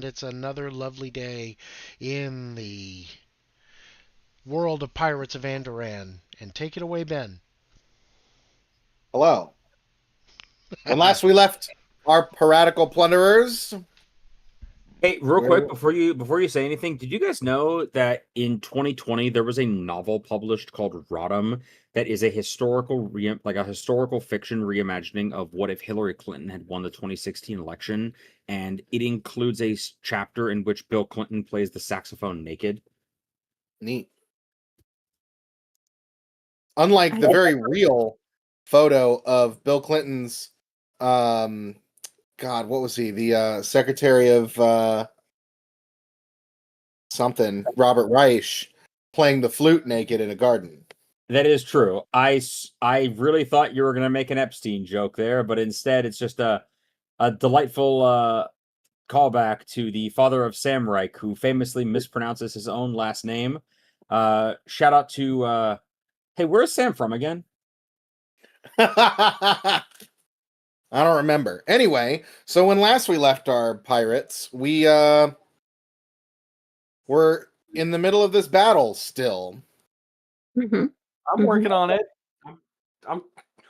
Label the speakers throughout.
Speaker 1: and it's another lovely day in the world of Pirates of Andoran. And take it away, Ben.
Speaker 2: Hello. When last we left our piratical plunderers,
Speaker 3: Hey, real quick
Speaker 2: where
Speaker 3: before you say anything, did you guys know that in 2020 there was a novel published called Rodham that is a historical fiction reimagining of what if Hillary Clinton had won the 2016 election, and it includes a chapter in which Bill Clinton plays the saxophone naked.
Speaker 2: neat. Unlike the very real photo of Bill Clinton's, God, what was he? The Secretary of something, Robert Reich, playing the flute naked in a garden.
Speaker 3: That is true. I really thought you were gonna make an Epstein joke there, but instead it's just a delightful callback to the father of Sam Reich, who famously mispronounces his own last name. Shout out to hey, where's Sam from again?
Speaker 2: I don't remember. Anyway, so when last we left our pirates, we were in the middle of this battle still.
Speaker 4: Mm-hmm.
Speaker 5: I'm working on it. I'm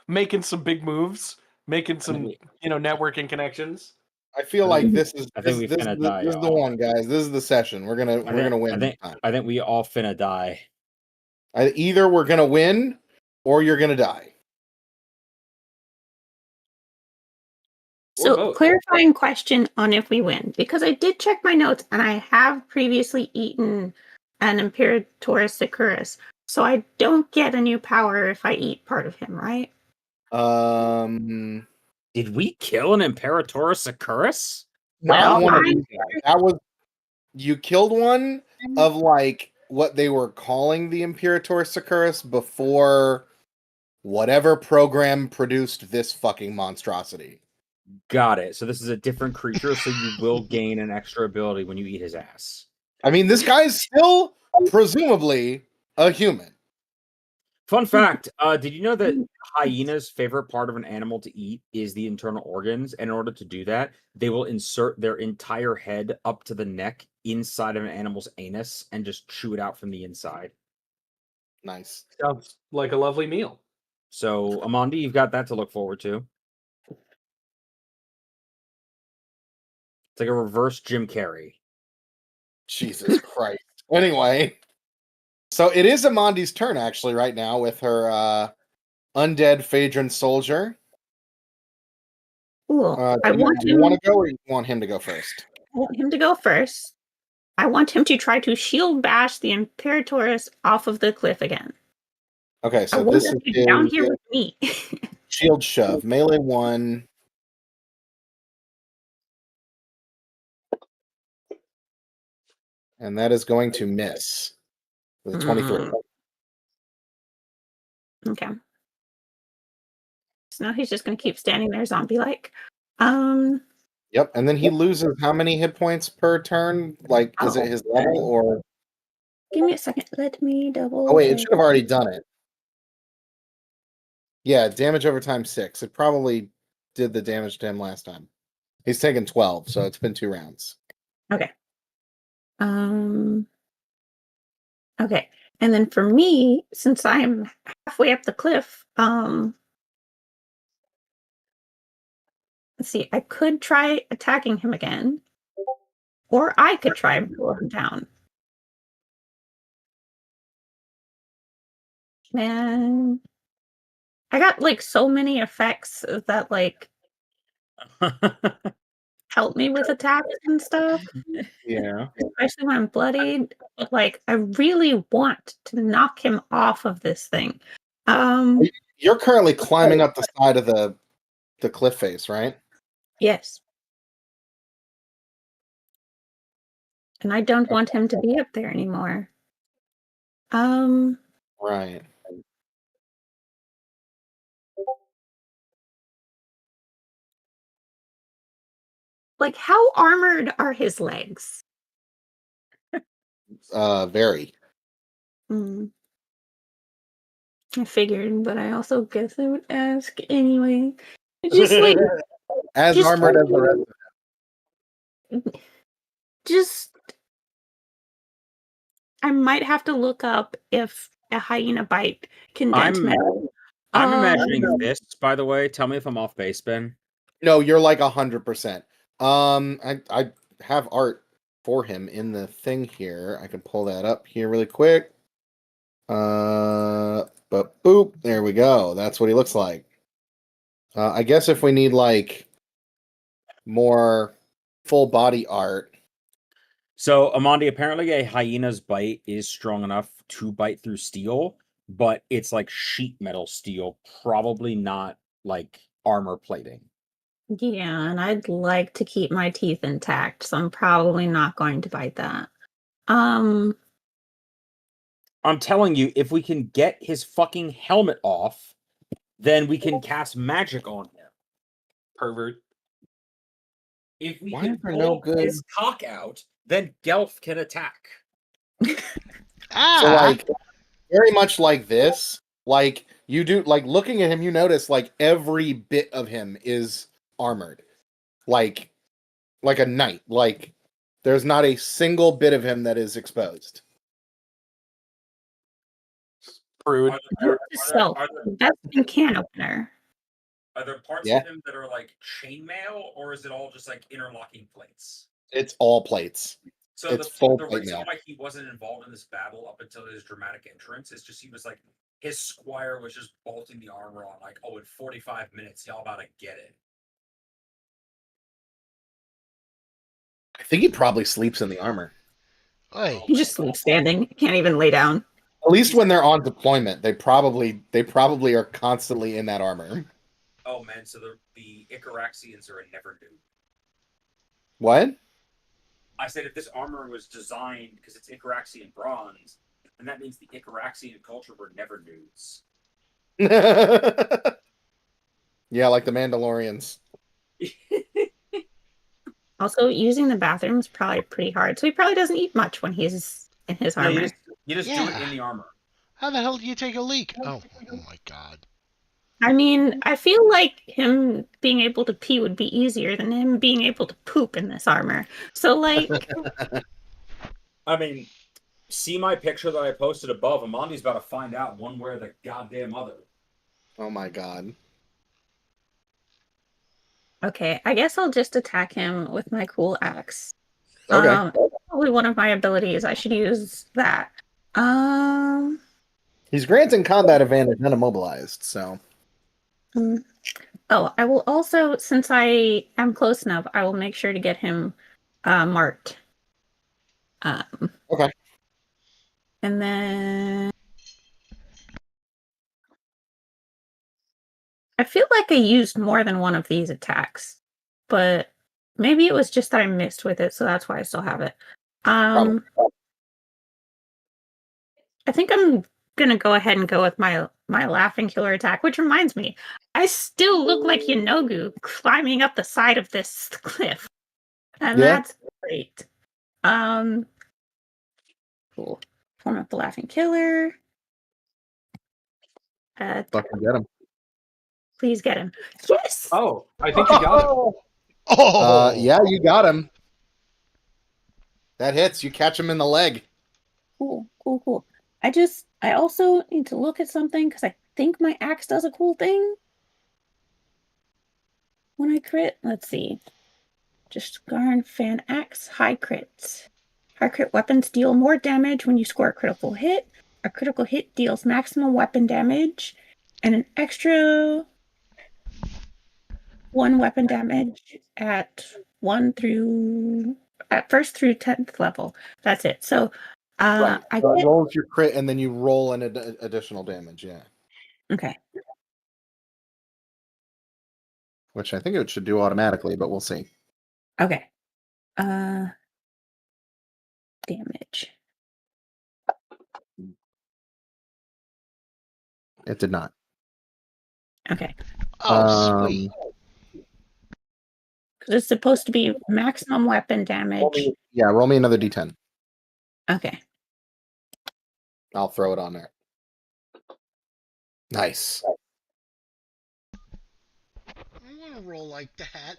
Speaker 5: making some big moves, making some networking connections.
Speaker 2: I feel like this is
Speaker 3: I think we finna die,
Speaker 2: this is the
Speaker 3: y'all.
Speaker 2: one, guys. This is the session. We're gonna win.
Speaker 3: I think we all finna die.
Speaker 2: Either we're gonna win or you're gonna die.
Speaker 4: So, clarifying question on if we win, because I did check my notes and I have previously eaten an Imperatorus Securus, so I don't get a new power if I eat part of him, right?
Speaker 3: Did we kill an Imperatorus Securus?
Speaker 2: Not one of these guys. That was you killed one of like what they were calling the Imperator Securus before whatever program produced this fucking monstrosity.
Speaker 3: Got it. So this is a different creature, so you will gain an extra ability when you eat his ass.
Speaker 2: I mean, this guy's still presumably a human.
Speaker 3: Fun fact, did you know that hyena's favorite part of an animal to eat is the internal organs? And in order to do that, they will insert their entire head up to the neck inside of an animal's anus and just chew it out from the inside.
Speaker 2: Nice.
Speaker 5: Sounds like a lovely meal.
Speaker 3: So, Amandi, you've got that to look forward to. It's like a reverse Jim Carrey.
Speaker 2: Jesus Christ. Anyway, so it is Amandi's turn actually right now with her undead Phaedron soldier.
Speaker 4: Cool.
Speaker 2: You want to go or you want him to go first?
Speaker 4: I want him to go first. I want him to try to shield bash the Imperatorus off of the cliff again.
Speaker 2: Okay, so this is
Speaker 4: down here with me.
Speaker 2: Shield shove, melee 1. And that is going to miss with a 23.
Speaker 4: Okay. So now he's just going to keep standing there zombie-like.
Speaker 2: Yep, and then he loses how many hit points per turn? Like, is it his level or...
Speaker 4: Give me a second. Let me double...
Speaker 2: Oh, wait, it should have already done it. Yeah, damage over time 6. It probably did the damage to him last time. He's taken 12, so it's been 2 rounds.
Speaker 4: Okay. Okay. And then for me, since I'm halfway up the cliff, let's see, I could try attacking him again, or I could try and pull him down. Man, I got like so many effects that like help me with attacks and stuff.
Speaker 2: Yeah.
Speaker 4: Especially when I'm bloodied. But like I really want to knock him off of this thing.
Speaker 2: You're currently climbing up the side of the cliff face, right?
Speaker 4: Yes. And I don't want him to be up there anymore.
Speaker 2: Right.
Speaker 4: Like, how armored are his legs?
Speaker 2: Very.
Speaker 4: I figured, but I also guess I would ask anyway. Just like
Speaker 2: as armored as the rest of them.
Speaker 4: just I might have to look up if a hyena bite can dent metal.
Speaker 3: I'm imagining
Speaker 4: Um,
Speaker 3: this, by the way. Tell me if I'm off base, Ben.
Speaker 2: No, you're like 100%. I have art for him in the thing here. I can pull that up here really quick. But boop, there we go. That's what he looks like. I guess if we need like more full body art.
Speaker 3: So, Amandi, apparently a hyena's bite is strong enough to bite through steel, but it's like sheet metal steel, probably not like armor plating.
Speaker 4: yeah, and I'd like to keep my teeth intact, so I'm probably not going to bite that. Um,
Speaker 3: I'm telling you, if we can get his fucking helmet off, then we can cast magic on him.
Speaker 5: Pervert.
Speaker 3: If we
Speaker 2: Why
Speaker 3: can
Speaker 2: is there
Speaker 3: pull
Speaker 2: no good-
Speaker 3: his cock out, then Gelf can attack.
Speaker 2: So like very much like this, like you do like looking at him, you notice like every bit of him is armored. Like a knight. Like there's not a single bit of him that is exposed.
Speaker 5: Prude.
Speaker 4: so that's in can opener.
Speaker 3: Are there parts
Speaker 2: Yeah.
Speaker 3: of him that are like chainmail, or is it all just like interlocking plates?
Speaker 2: It's all plates.
Speaker 3: So
Speaker 2: It's full
Speaker 3: the
Speaker 2: plate
Speaker 3: reason
Speaker 2: mail.
Speaker 3: why he wasn't involved in this battle up until his dramatic entrance is just he was like his squire was just bolting the armor on, like, oh, in 45 minutes, y'all about to get it.
Speaker 2: I think he probably sleeps in the armor.
Speaker 1: Hey,
Speaker 4: He just sleeps standing. Can't even lay down.
Speaker 2: At least when they're on deployment, they probably are constantly in that armor.
Speaker 3: Oh man, so the Icaraxians are a never do.
Speaker 2: What?
Speaker 3: I said if this armor was designed because it's Icaraxian bronze, then that means the Icaraxian culture were never nudes.
Speaker 2: Yeah, like the Mandalorians.
Speaker 4: Also, using the bathroom is probably pretty hard, so he probably doesn't eat much when he's in his
Speaker 3: No,
Speaker 4: armor.
Speaker 3: you just do
Speaker 1: Yeah.
Speaker 3: it in the armor.
Speaker 1: how the hell do you take a leak? Oh my god.
Speaker 4: I mean, I feel like him being able to pee would be easier than him being able to poop in this armor. So, like,
Speaker 3: I mean, see my picture that I posted above. Amandi's about to find out one way or the goddamn other.
Speaker 2: Oh my god.
Speaker 4: okay, I guess I'll just attack him with my cool axe.
Speaker 2: Okay.
Speaker 4: That's probably one of my abilities. I should use that. Um,
Speaker 2: He's granting combat advantage unimmobilized, so.
Speaker 4: mm, oh, I will also, since I am close enough, I will make sure to get him marked.
Speaker 2: Okay.
Speaker 4: And then I feel like I used more than one of these attacks, but maybe it was just that I missed with it, so that's why I still have it.
Speaker 2: Probably.
Speaker 4: I think I'm gonna go ahead and go with my laughing killer attack, which reminds me, I still look like Yanogu climbing up the side of this cliff. And
Speaker 2: Yeah.
Speaker 4: that's great. Cool. Form up the laughing killer.
Speaker 2: Fucking get him.
Speaker 4: Please get him. Yes!
Speaker 5: Oh, I think you got him.
Speaker 1: Oh,
Speaker 2: Yeah, you got him. That hits. You catch him in the leg.
Speaker 4: Cool. I also need to look at something because I think my axe does a cool thing. When I crit, let's see. Just Garn Fan Axe, high crits. High crit weapons deal more damage when you score a critical hit. A critical hit deals maximum weapon damage and an extra 1 weapon damage at 1st through 10th level. That's it. So
Speaker 2: Right.
Speaker 4: I
Speaker 2: So it
Speaker 4: get
Speaker 2: rolls your crit and then you roll an additional damage, yeah.
Speaker 4: okay.
Speaker 2: Which I think it should do automatically, but we'll see.
Speaker 4: Okay. Damage.
Speaker 2: It did not.
Speaker 4: Okay.
Speaker 1: oh, sweet.
Speaker 4: Because it's supposed to be maximum weapon damage.
Speaker 2: Roll me another d10.
Speaker 4: Okay.
Speaker 2: I'll throw it on there. Nice.
Speaker 1: I want to roll like that.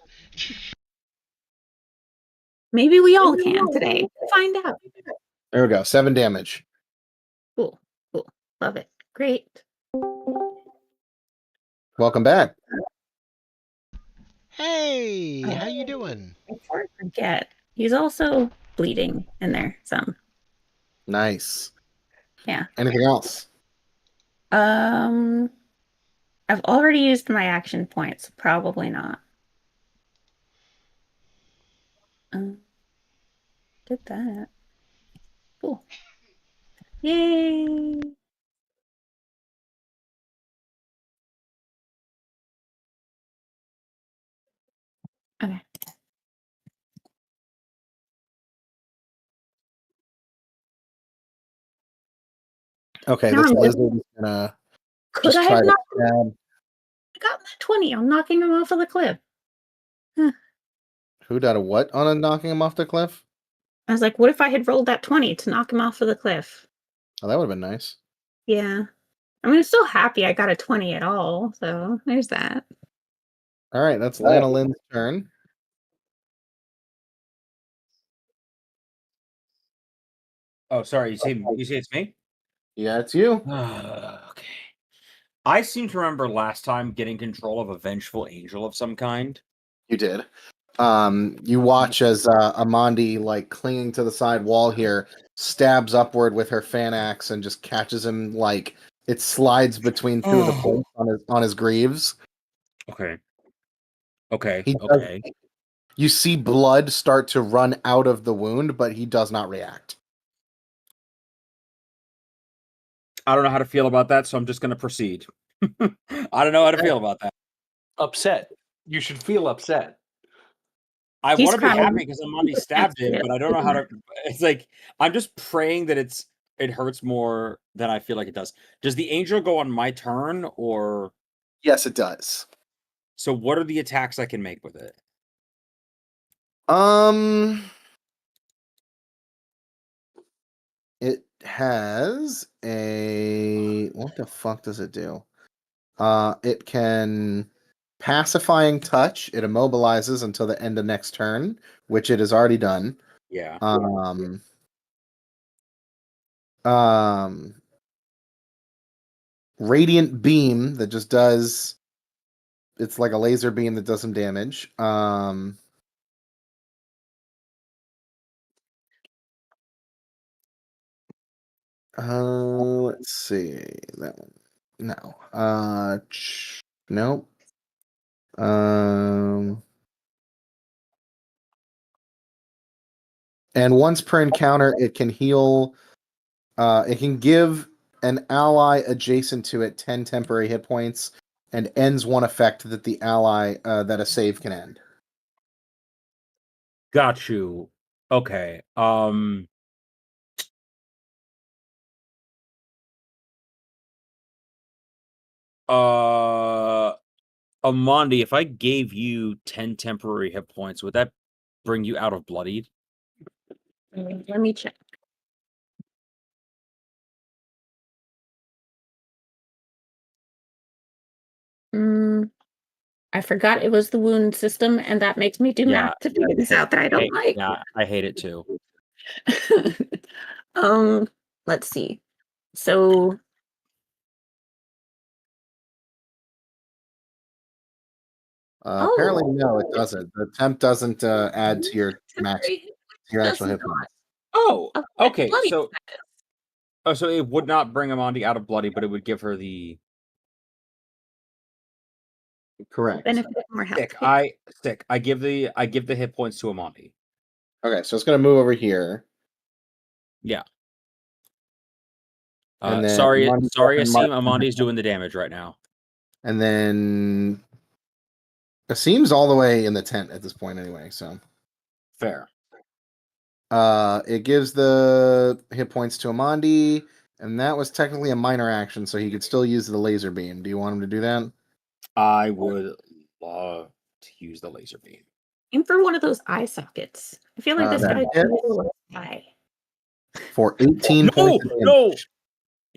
Speaker 4: Maybe we all can today. Find out.
Speaker 2: There we go. 7 damage.
Speaker 4: Cool. Cool. Love it. Great.
Speaker 2: Welcome back.
Speaker 1: Hey, how you doing?
Speaker 4: Before I forget, he's also bleeding in there some.
Speaker 2: Nice.
Speaker 4: Yeah.
Speaker 2: Anything else?
Speaker 4: I've already used my action points. Probably not. Did that. Cool. Yay. Okay.
Speaker 2: Okay,
Speaker 4: Now
Speaker 2: this
Speaker 4: I'm
Speaker 2: lizard is gonna
Speaker 4: Could
Speaker 2: just
Speaker 4: I
Speaker 2: try
Speaker 4: have
Speaker 2: to
Speaker 4: not
Speaker 2: stab.
Speaker 4: gotten that 20? I'm knocking him off of the cliff.
Speaker 2: Who got a what on a knocking him off the cliff?
Speaker 4: I was like, what if I had rolled that 20 to knock him off of the cliff?
Speaker 2: Oh, that would have been nice.
Speaker 4: Yeah. I mean, I'm still happy I got a 20 at all. So there's that.
Speaker 2: All right, that's Lana Lynn's turn.
Speaker 3: Oh, sorry. You say it's me?
Speaker 2: Yeah, it's you.
Speaker 3: Okay. I seem to remember last time getting control of a vengeful angel of some kind.
Speaker 2: You did. You watch as Amandi, like clinging to the side wall here, stabs upward with her fan axe and just catches him. Like it slides between two of the points on his greaves.
Speaker 3: Okay. Okay.
Speaker 2: He does,
Speaker 3: Okay.
Speaker 2: you see blood start to run out of the wound, but he does not react.
Speaker 3: I don't know how to feel about that, so I'm just going to proceed. I don't know how to feel about that.
Speaker 5: Upset. You should feel upset.
Speaker 3: I
Speaker 4: He's
Speaker 3: want to be
Speaker 4: crying.
Speaker 3: happy because Amandi stabbed him, but I don't know how to. It's like I'm just praying that it hurts more than I feel like it does. Does the angel go on my turn, or
Speaker 2: Yes, it does.
Speaker 3: so? What are the attacks I can make with it?
Speaker 2: It has a what the fuck does it do? It can pacifying touch. It immobilizes until the end of next turn, which it has already done.
Speaker 3: Yeah.
Speaker 2: Radiant beam that just does. It's like a laser beam that does some damage. Let's see that one. No. Nope. And once per encounter, it can heal. It can give an ally adjacent to it 10 temporary hit points, and ends one effect that the ally that a save can end.
Speaker 3: Got you. Okay. Amandi, if I gave you 10 temporary hit points, would that bring you out of bloodied?
Speaker 4: Let me check. I forgot it was the wound system, and that makes me do math to figure this out that I don't like.
Speaker 3: Yeah, I hate it too.
Speaker 4: Let's see. So
Speaker 2: Apparently, no, it doesn't. The temp doesn't add to your max, your actual hit points.
Speaker 3: Oh, okay.
Speaker 4: bloody
Speaker 3: So it would not bring Amandi out of bloody, but it would give her the
Speaker 2: Correct.
Speaker 4: benefit of more health.
Speaker 3: Stick. I give the hit points to Amandi.
Speaker 2: Okay, so it's gonna move over here.
Speaker 3: Yeah.
Speaker 2: And then
Speaker 3: sorry,
Speaker 2: Amandi-
Speaker 3: Asim. Amandi's doing the damage right now.
Speaker 2: And then Asim's all the way in the tent at this point anyway, so
Speaker 3: Fair.
Speaker 2: it gives the hit points to Amandi, and that was technically a minor action, so he could still use the laser beam. Do you want him to do that?
Speaker 3: I would love to use the laser beam.
Speaker 4: Aim for one of those eye sockets. I feel like this
Speaker 2: that
Speaker 4: guy's
Speaker 2: hits.
Speaker 4: a little eye.
Speaker 2: For 18 points of damage.
Speaker 3: No!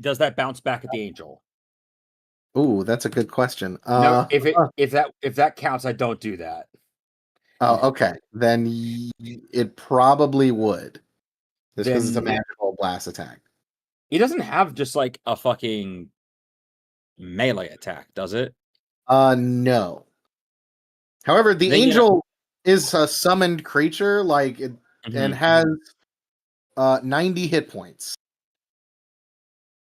Speaker 3: Does that bounce back at the angel?
Speaker 2: Ooh, that's a good question.
Speaker 3: No, if that counts, I don't do that.
Speaker 2: Oh, okay. Then it probably would. Just because it's a
Speaker 3: Then
Speaker 2: magical blast attack.
Speaker 3: it doesn't have just like a fucking melee attack, does it?
Speaker 2: No. However, the
Speaker 3: Then, you know,
Speaker 2: angel is a summoned creature, like it, and
Speaker 3: mhm.
Speaker 2: has 90 hit points.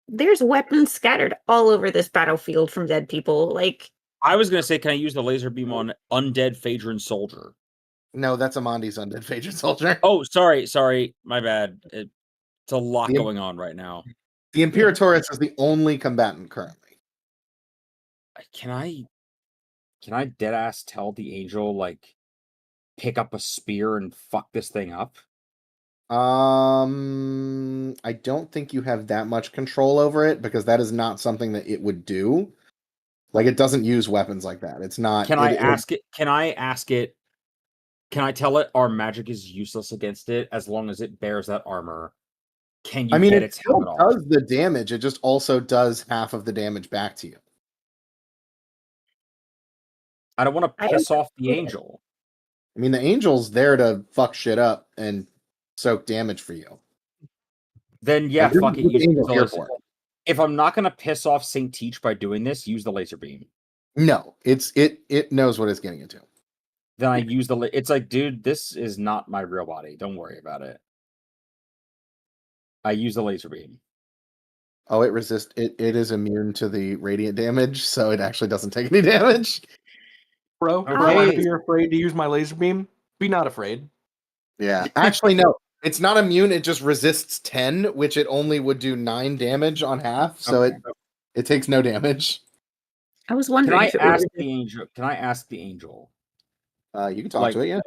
Speaker 4: There's weapons scattered all over this battlefield from dead people. Like,
Speaker 3: I was gonna say, can I use the laser beam on undead Phaedron soldier?
Speaker 2: No, that's Amandi's undead Phaedron soldier.
Speaker 3: Oh, sorry, my bad. It's a lot
Speaker 2: The-
Speaker 3: going on right now.
Speaker 2: The Imperatoress is the only combatant currently.
Speaker 3: Can I dead ass tell the angel like pick up a spear and fuck this thing up?
Speaker 2: I don't think you have that much control over it because that is not something that it would do. Like it doesn't use weapons like that. It's not.
Speaker 3: Can I ask it? Can I ask it? Can I tell it our magic is useless against it as long as it bears that armor? Can you
Speaker 2: I mean,
Speaker 3: get
Speaker 2: it
Speaker 3: its
Speaker 2: still
Speaker 3: helmet off?
Speaker 2: does the damage. It just also does half of the damage back to you.
Speaker 3: I don't want to
Speaker 4: I don't
Speaker 3: piss off the
Speaker 4: know.
Speaker 3: angel.
Speaker 2: I mean, the angel's there to fuck shit up and soak damage for you.
Speaker 3: Then yeah,
Speaker 2: Like, this
Speaker 3: fuck
Speaker 2: is
Speaker 3: it.
Speaker 2: what the
Speaker 3: Use
Speaker 2: angel's
Speaker 3: the
Speaker 2: here
Speaker 3: laser.
Speaker 2: for.
Speaker 3: If I'm not gonna piss off Saint Teach by doing this, use the laser beam.
Speaker 2: No, it knows what it's getting into.
Speaker 3: Then I use the. It's like, dude, this is not my real body. Don't worry about it. I use the laser beam.
Speaker 2: Oh, it resists. It is immune to the radiant damage, so it actually doesn't take any damage.
Speaker 5: Bro,
Speaker 3: Okay.
Speaker 5: if you're afraid to use my laser beam, be not afraid.
Speaker 2: Yeah, actually, no, it's not immune. It just resists 10, which it only would do 9 damage on half, so it takes no damage.
Speaker 4: I was
Speaker 3: Can
Speaker 4: wondering
Speaker 3: I
Speaker 4: if it
Speaker 3: ask
Speaker 4: was.
Speaker 3: the angel? Can I ask the angel?
Speaker 2: You can talk
Speaker 3: Like,
Speaker 2: to it, yeah.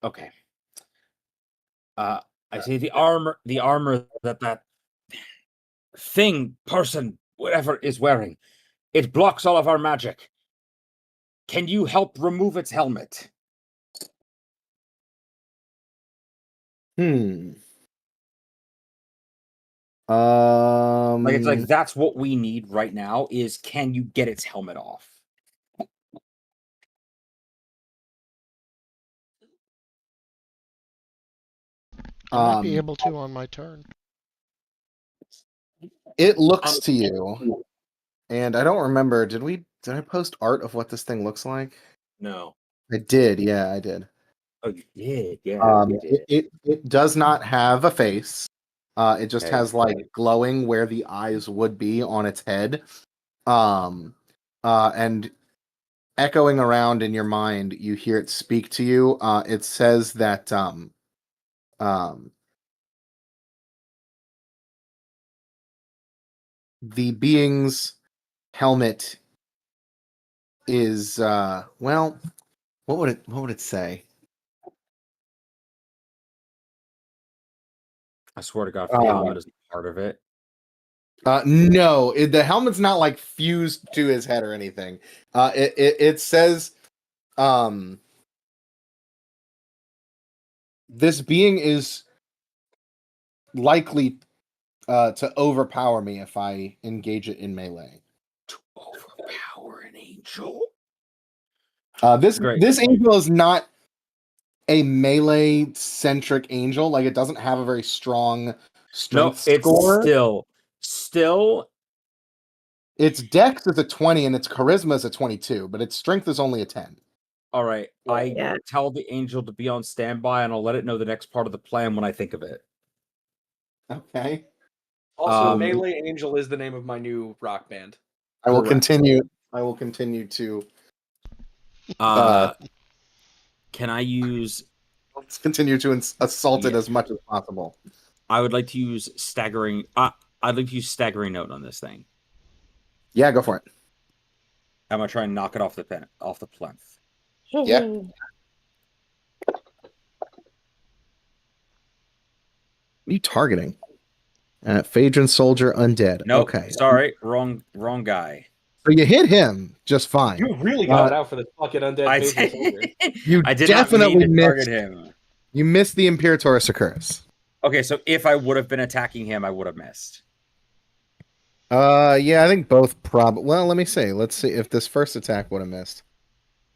Speaker 3: okay. I see the armor that thing, person, whatever is wearing. It blocks all of our magic. Can you help remove its helmet?
Speaker 2: Hmm.
Speaker 3: Like, it's like that's what we need right now is can you get its helmet off?
Speaker 1: I might be able to on my turn.
Speaker 2: It looks to you, and I don't remember. Did I post art of what this thing looks like?
Speaker 3: No.
Speaker 2: I did. Yeah, I did.
Speaker 3: Oh, you did. Yeah, you did.
Speaker 2: It does not have a face. It just
Speaker 3: Okay.
Speaker 2: has like glowing where the eyes would be on its head. And echoing around in your mind, you hear it speak to you. It says that the being's helmet is well, what would it say?
Speaker 3: I swear to God, if the helmet is part of it.
Speaker 2: No, the helmet's not like fused to his head or anything. It says this being is likely to overpower me if I engage it in melee.
Speaker 3: To overpower an angel?
Speaker 2: This angel is not a melee centric angel. Like it doesn't have a very strong strength
Speaker 3: it's
Speaker 2: score.
Speaker 3: Still.
Speaker 2: Its dex is a 20 and its charisma is a 22, but its strength is only a 10.
Speaker 3: All right.
Speaker 4: Yeah.
Speaker 3: I tell the angel to be on standby, and I'll let it know the next part of the plan when I think of it.
Speaker 2: Okay.
Speaker 5: Also, Melee Angel is the name of my new rock band.
Speaker 2: I will continue to
Speaker 3: can I use
Speaker 2: let's continue to assault it as much as possible.
Speaker 3: I would like to use staggering I'd like to use staggering note on this thing.
Speaker 2: Yeah, go for it.
Speaker 3: I'm gonna try and knock it off the plinth.
Speaker 2: Yeah. What are you targeting? Phaedron soldier undead.
Speaker 3: Nope,
Speaker 2: okay.
Speaker 3: Sorry, wrong guy.
Speaker 2: So you hit him just fine.
Speaker 5: You really got it out for the fucking undead Phaedron soldier.
Speaker 2: You
Speaker 3: I did
Speaker 2: definitely
Speaker 3: not mean to
Speaker 2: missed
Speaker 3: target him.
Speaker 2: You missed the Imperator Securus.
Speaker 3: Okay, so if I would have been attacking him, I would have missed.
Speaker 2: Yeah, I think both well, let me see. Let's see if this first attack would have missed.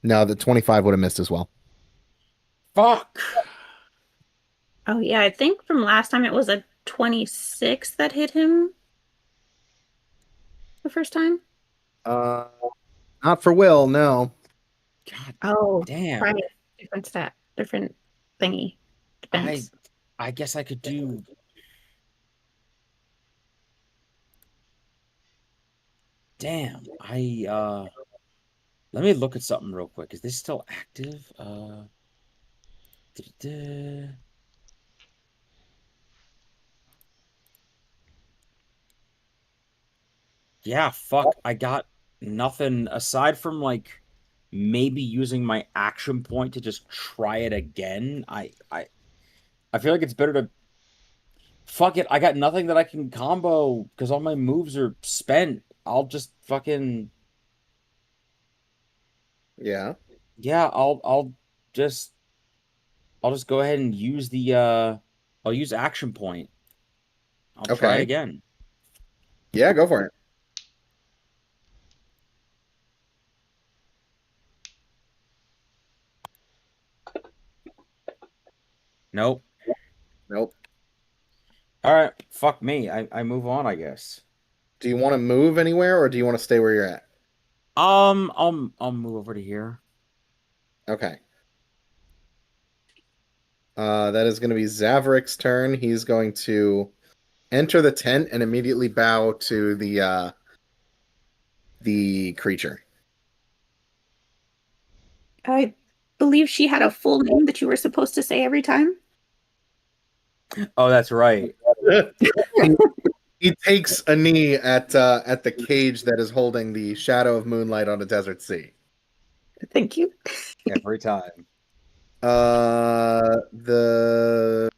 Speaker 2: No, the 25 would have missed as well.
Speaker 3: Fuck.
Speaker 4: Oh yeah, I think from last time it was a 26 that hit him the first time.
Speaker 2: Not for Will, no.
Speaker 3: God
Speaker 4: Oh,
Speaker 3: damn.
Speaker 4: right. Different stat, different thingy. Defense.
Speaker 3: I guess I could do. Damn. Let me look at something real quick. Is this still active? Da-da-da. Yeah, fuck. I got nothing aside from like maybe using my action point to just try it again. I feel like it's better to fuck it. I got nothing that I can combo because all my moves are spent. I'll just fucking
Speaker 2: Yeah.
Speaker 3: yeah, just I'll just go ahead and use the I'll use action point. I'll try
Speaker 2: Okay.
Speaker 3: again.
Speaker 2: Yeah, go for it.
Speaker 3: Nope.
Speaker 2: Nope.
Speaker 3: All right, fuck me. I move on, I guess.
Speaker 2: Do you want to move anywhere or do you want to stay where you're at?
Speaker 3: I'll move over to here.
Speaker 2: Okay. That is going to be Zavarik's turn. He's going to enter the tent and immediately bow to the creature.
Speaker 4: I believe she had a full name that you were supposed to say every time.
Speaker 3: Oh, that's right.
Speaker 2: He takes a knee at the cage that is holding the shadow of moonlight on a desert sea.
Speaker 4: Thank you.
Speaker 3: Every time.
Speaker 2: The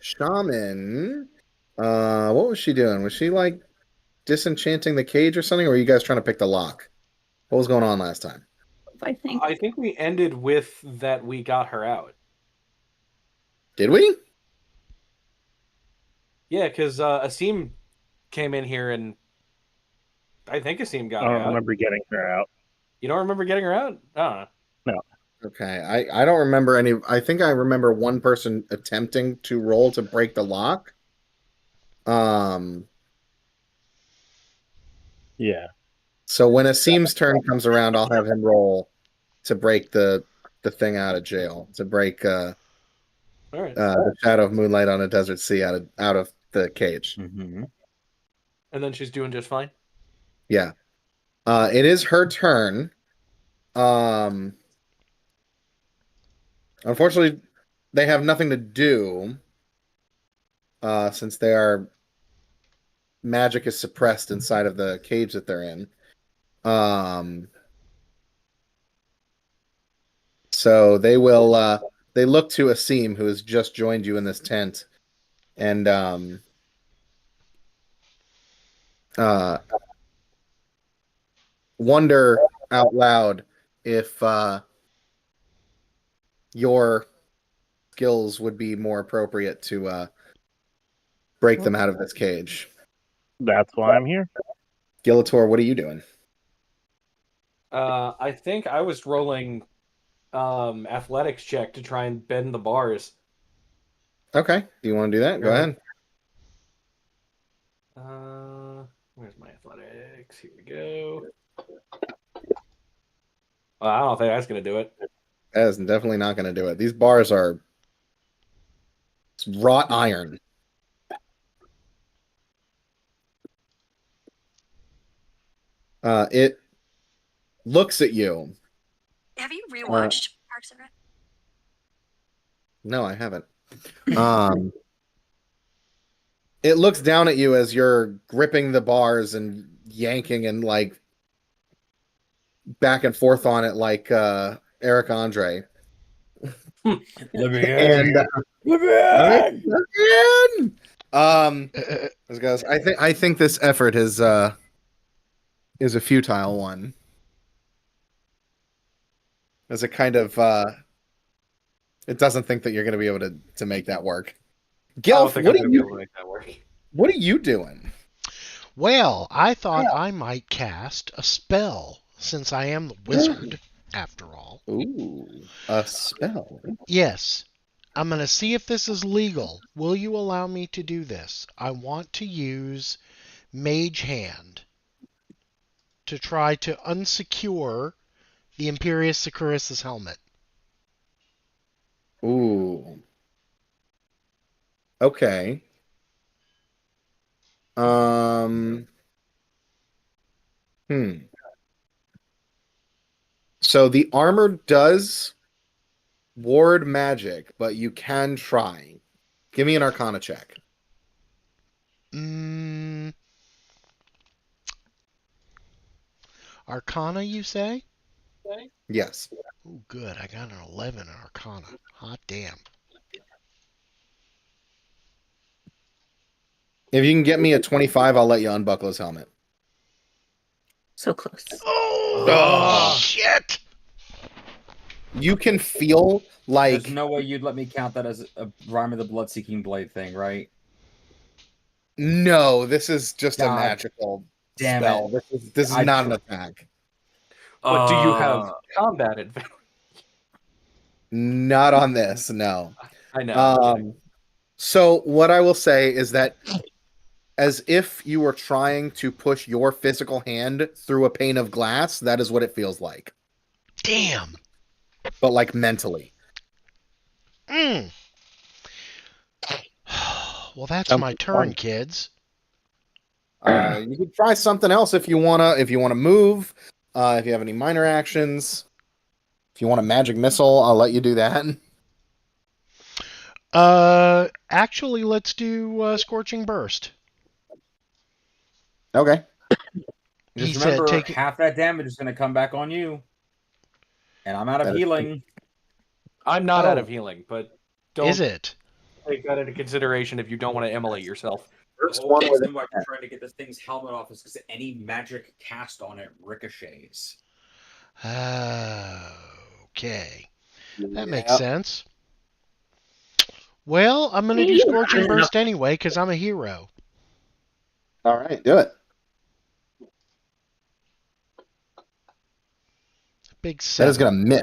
Speaker 2: shaman. What was she doing? Was she like disenchanting the cage or something? Or were you guys trying to pick the lock? What was going on last time?
Speaker 4: I think.
Speaker 5: I think we ended with that we got her out.
Speaker 2: Did we?
Speaker 5: Yeah, because Asim came in here and I think Asim got
Speaker 6: I
Speaker 5: her
Speaker 6: don't
Speaker 5: out.
Speaker 6: remember getting her out.
Speaker 5: You don't remember getting her out? I don't know.
Speaker 2: Okay, I don't remember any. I think I remember one person attempting to roll to break the lock.
Speaker 6: Yeah.
Speaker 2: So when Asim's turn comes around, I'll have him roll to break the thing out of jail, to break
Speaker 5: All right.
Speaker 2: the shadow of moonlight on a desert sea out of the cage.
Speaker 3: Mm-hmm.
Speaker 5: And then she's doing just fine.
Speaker 2: Yeah. It is her turn. Unfortunately, they have nothing to do since magic is suppressed inside of the cage that they're in. So they will they look to Asim, who has just joined you in this tent, and wonder out loud if your skills would be more appropriate to break them out of this cage.
Speaker 6: That's why I'm here.
Speaker 2: Gilator, what are you doing?
Speaker 5: I think I was rolling athletics check to try and bend the bars.
Speaker 2: Okay. Do you want to do that? Go ahead.
Speaker 5: Where's my athletics? Here we go. Well, I don't think that's gonna do it.
Speaker 2: That is definitely not going to do it. These bars are wrought iron. It looks at you.
Speaker 7: Have you rewatched Parks and Rec?
Speaker 2: No, I haven't. It looks down at you as you're gripping the bars and yanking and like back and forth on it like Eric Andre.
Speaker 3: Let me
Speaker 2: And
Speaker 3: Let me in!
Speaker 2: guys, I think this effort is a futile one. As a kind of it doesn't think that you're going to be able to make that work. Gilf,
Speaker 5: I'm gonna be able to make that work.
Speaker 2: what are you doing?
Speaker 1: Well, I thought I might cast a spell since I am the wizard. after all.
Speaker 2: Ooh, a spell.
Speaker 1: Yes. I'm going to see if this is legal. Will you allow me to do this? I want to use Mage Hand to try to unsecure the Imperious Securus' helmet.
Speaker 2: Ooh. Okay. Hmm. So the armor does ward magic, but you can try. Give me an Arcana check.
Speaker 1: Mm, Arcana, you say?
Speaker 2: Yes.
Speaker 1: Oh, good. I got an 11 in Arcana. Hot damn.
Speaker 2: If you can get me a 25, I'll let you unbuckle his helmet.
Speaker 4: So close.
Speaker 1: Oh,
Speaker 2: Oh.
Speaker 1: shit!
Speaker 2: You can feel like
Speaker 3: There's no way you'd let me count that as a Rhyme of the Blood-Seeking Blade thing, right?
Speaker 2: no, this is just a
Speaker 3: God
Speaker 2: magical
Speaker 3: damn
Speaker 2: spell.
Speaker 3: it.
Speaker 2: This is not an attack.
Speaker 5: But do you have combat advantage?
Speaker 2: Not on this, no.
Speaker 5: I know. I'm kidding.
Speaker 2: So what I will say is that as if you were trying to push your physical hand through a pane of glass, that is what it feels like.
Speaker 1: Damn!
Speaker 2: But like mentally.
Speaker 1: Mm. Well, that's
Speaker 6: Sounds
Speaker 1: my
Speaker 6: like
Speaker 1: turn,
Speaker 6: fun.
Speaker 1: kids.
Speaker 2: You could try something else if you wanna move. If you have any minor actions. If you want a magic missile, I'll let you do that.
Speaker 1: Actually, let's do Scorching Burst.
Speaker 2: Okay.
Speaker 1: He
Speaker 3: Just
Speaker 1: said,
Speaker 3: remember,
Speaker 1: "Take
Speaker 3: half that damage is going to come back on you. And I'm out of
Speaker 2: That is
Speaker 3: healing.
Speaker 5: I'm not out
Speaker 2: Oh.
Speaker 5: of healing, but
Speaker 1: Is
Speaker 5: don't
Speaker 1: it?
Speaker 5: take that into consideration if you don't want to immolate yourself.
Speaker 3: The
Speaker 2: First
Speaker 3: whole
Speaker 2: one with
Speaker 3: reason why I'm trying to get this thing's helmet off is because any magic cast on it ricochets.
Speaker 1: Okay, that makes
Speaker 2: Yeah.
Speaker 1: sense. Well, I'm gonna do Scorching Burst anyway because I'm a hero.
Speaker 2: All right, do it.
Speaker 1: Big
Speaker 2: That is
Speaker 1: 7.
Speaker 2: gonna miss.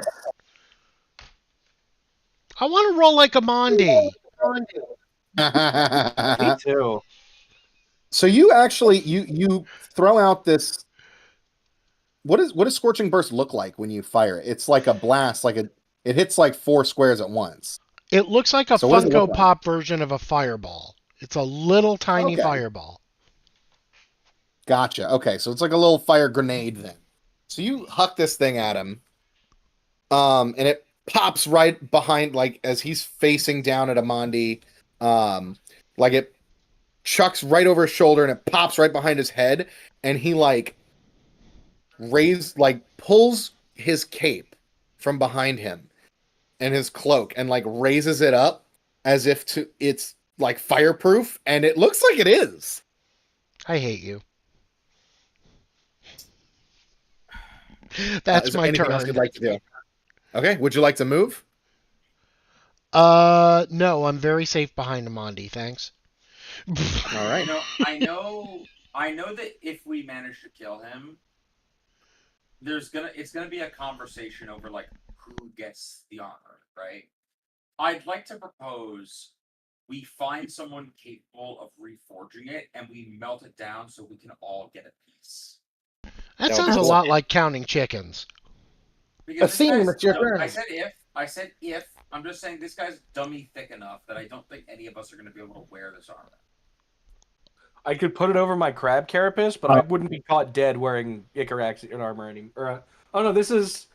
Speaker 1: I want to roll like a Mondi.
Speaker 5: Me too.
Speaker 2: So you actually you throw out this. What does Scorching Burst look like when you fire it? It's like a blast, it hits like 4 squares at once.
Speaker 1: It looks like a
Speaker 2: So what does it look
Speaker 1: Funko
Speaker 2: like?
Speaker 1: Pop version of a fireball. It's a little tiny
Speaker 2: Okay.
Speaker 1: fireball.
Speaker 2: Gotcha. Okay, so it's like a little fire grenade then. So you huck this thing at him, and it pops right behind, like as he's facing down at Amandi, like it chucks right over his shoulder and it pops right behind his head, and he pulls his cape from behind him and his cloak and like raises it up as if it's like fireproof, and it looks like it is.
Speaker 1: I hate you. That's
Speaker 2: Is there
Speaker 1: my
Speaker 2: anything else you'd
Speaker 1: turn.
Speaker 2: like to do? Okay, would you like to move?
Speaker 1: No, I'm very safe behind Amandi, thanks.
Speaker 2: All right.
Speaker 3: I know that if we manage to kill him, it's gonna be a conversation over like who gets the armor, right? I'd like to propose we find someone capable of reforging it and we melt it down so we can all get a piece.
Speaker 1: That
Speaker 2: That
Speaker 1: sounds a
Speaker 2: would be
Speaker 1: lot
Speaker 2: cool.
Speaker 1: like counting chickens.
Speaker 3: Because this
Speaker 2: Athene,
Speaker 3: guy's,
Speaker 2: it's your
Speaker 3: no,
Speaker 2: turn.
Speaker 3: I said if. I'm just saying this guy's dummy thick enough that I don't think any of us are going to be able to wear this armor.
Speaker 5: I could put it over my crab carapace, but I wouldn't be caught dead wearing Icaraxian armor anymore. Oh no, this is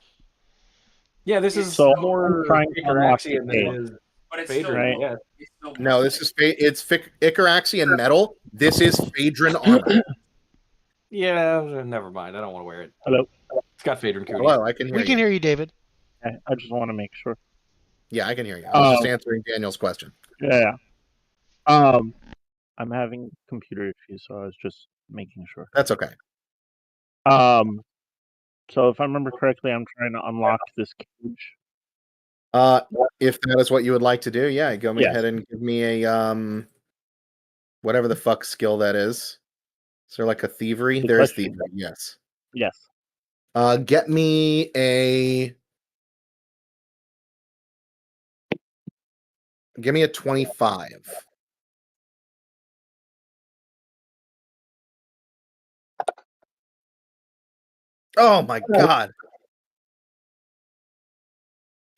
Speaker 6: So
Speaker 5: more
Speaker 6: I'm trying to unlock the
Speaker 5: Icaraxian than it
Speaker 6: cave.
Speaker 5: is
Speaker 3: But it's
Speaker 5: Phaedron,
Speaker 3: still
Speaker 6: right?
Speaker 5: yeah.
Speaker 3: It's still
Speaker 2: No, this is it's Icaraxian metal. This is Phaedron armor.
Speaker 5: Yeah, never mind. I don't want to wear it.
Speaker 6: Hello.
Speaker 5: It's got Phaedron cooties.
Speaker 2: Hello, I can hear
Speaker 1: We
Speaker 2: you.
Speaker 1: can hear you, David.
Speaker 6: Okay, I just want to make sure.
Speaker 2: Yeah, I can hear you. I was just answering Daniel's question.
Speaker 6: Yeah. I'm having computer issues, so I was just making sure.
Speaker 2: That's okay.
Speaker 6: So if I remember correctly, I'm trying to unlock this cage.
Speaker 2: If that is what you would like to do, yeah, go
Speaker 6: Yes.
Speaker 2: ahead and give me a whatever the fuck skill that is. Is there like a thievery?
Speaker 6: Good
Speaker 2: There is
Speaker 6: question.
Speaker 2: thievery, yes.
Speaker 6: Yes.
Speaker 2: Get me a 25. Oh my god.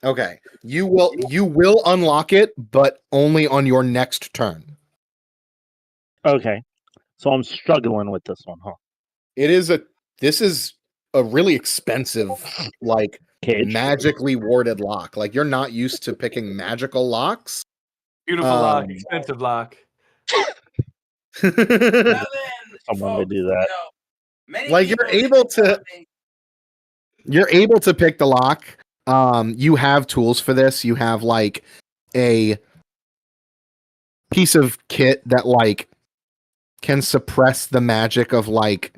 Speaker 2: Okay. You will unlock it, but only on your next turn.
Speaker 6: Okay. So I'm struggling with this one, huh?
Speaker 2: This is a really expensive, like
Speaker 6: Cage.
Speaker 2: magically warded lock. Like you're not used to picking magical locks.
Speaker 5: Beautiful lock, expensive lock.
Speaker 6: Someone to do that.
Speaker 2: Like you're able to pick the lock. You have tools for this. You have like a piece of kit that like can suppress the magic of like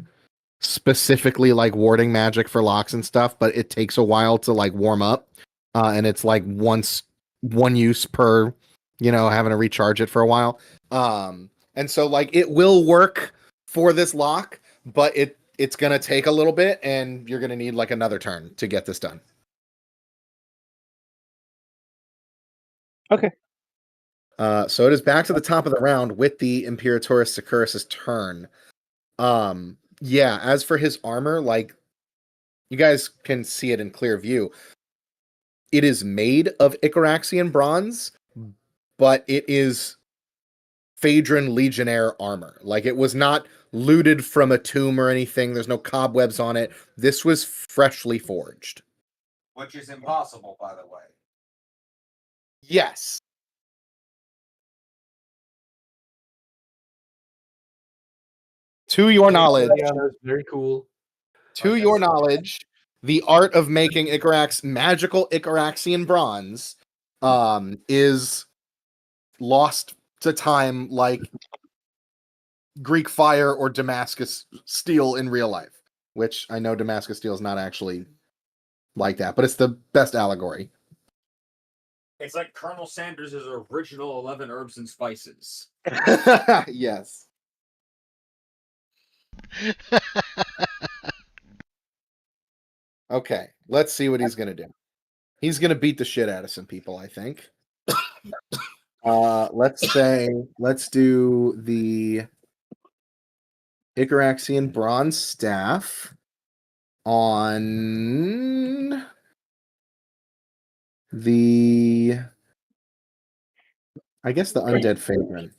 Speaker 2: specifically like warding magic for locks and stuff, but it takes a while to like warm up. And it's like one use per, having to recharge it for a while. And so like it will work for this lock, but it's gonna take a little bit, and you're gonna need like another turn to get this done.
Speaker 6: Okay.
Speaker 2: So it is back to the top of the round with the Imperator's Securus' turn. Yeah, as for his armor, like you guys can see it in clear view. It is made of Icaraxian bronze, but it is Phaedron Legionnaire armor. Like it was not looted from a tomb or anything. There's no cobwebs on it. This was freshly forged.
Speaker 8: Which is impossible, by the way.
Speaker 2: Yes. To your knowledge,
Speaker 5: Yeah, that's very cool.
Speaker 2: The art of making magical Icaraxian bronze is lost to time like Greek fire or Damascus steel in real life, which I know Damascus steel is not actually like that, but it's the best allegory.
Speaker 3: It's like Colonel Sanders' original 11 herbs and spices.
Speaker 2: Yes. Okay, let's see what he's going to do. He's going to beat the shit out of some people, I think. Let's do the Icaraxian bronze staff on the, I guess, the undead Phaedron.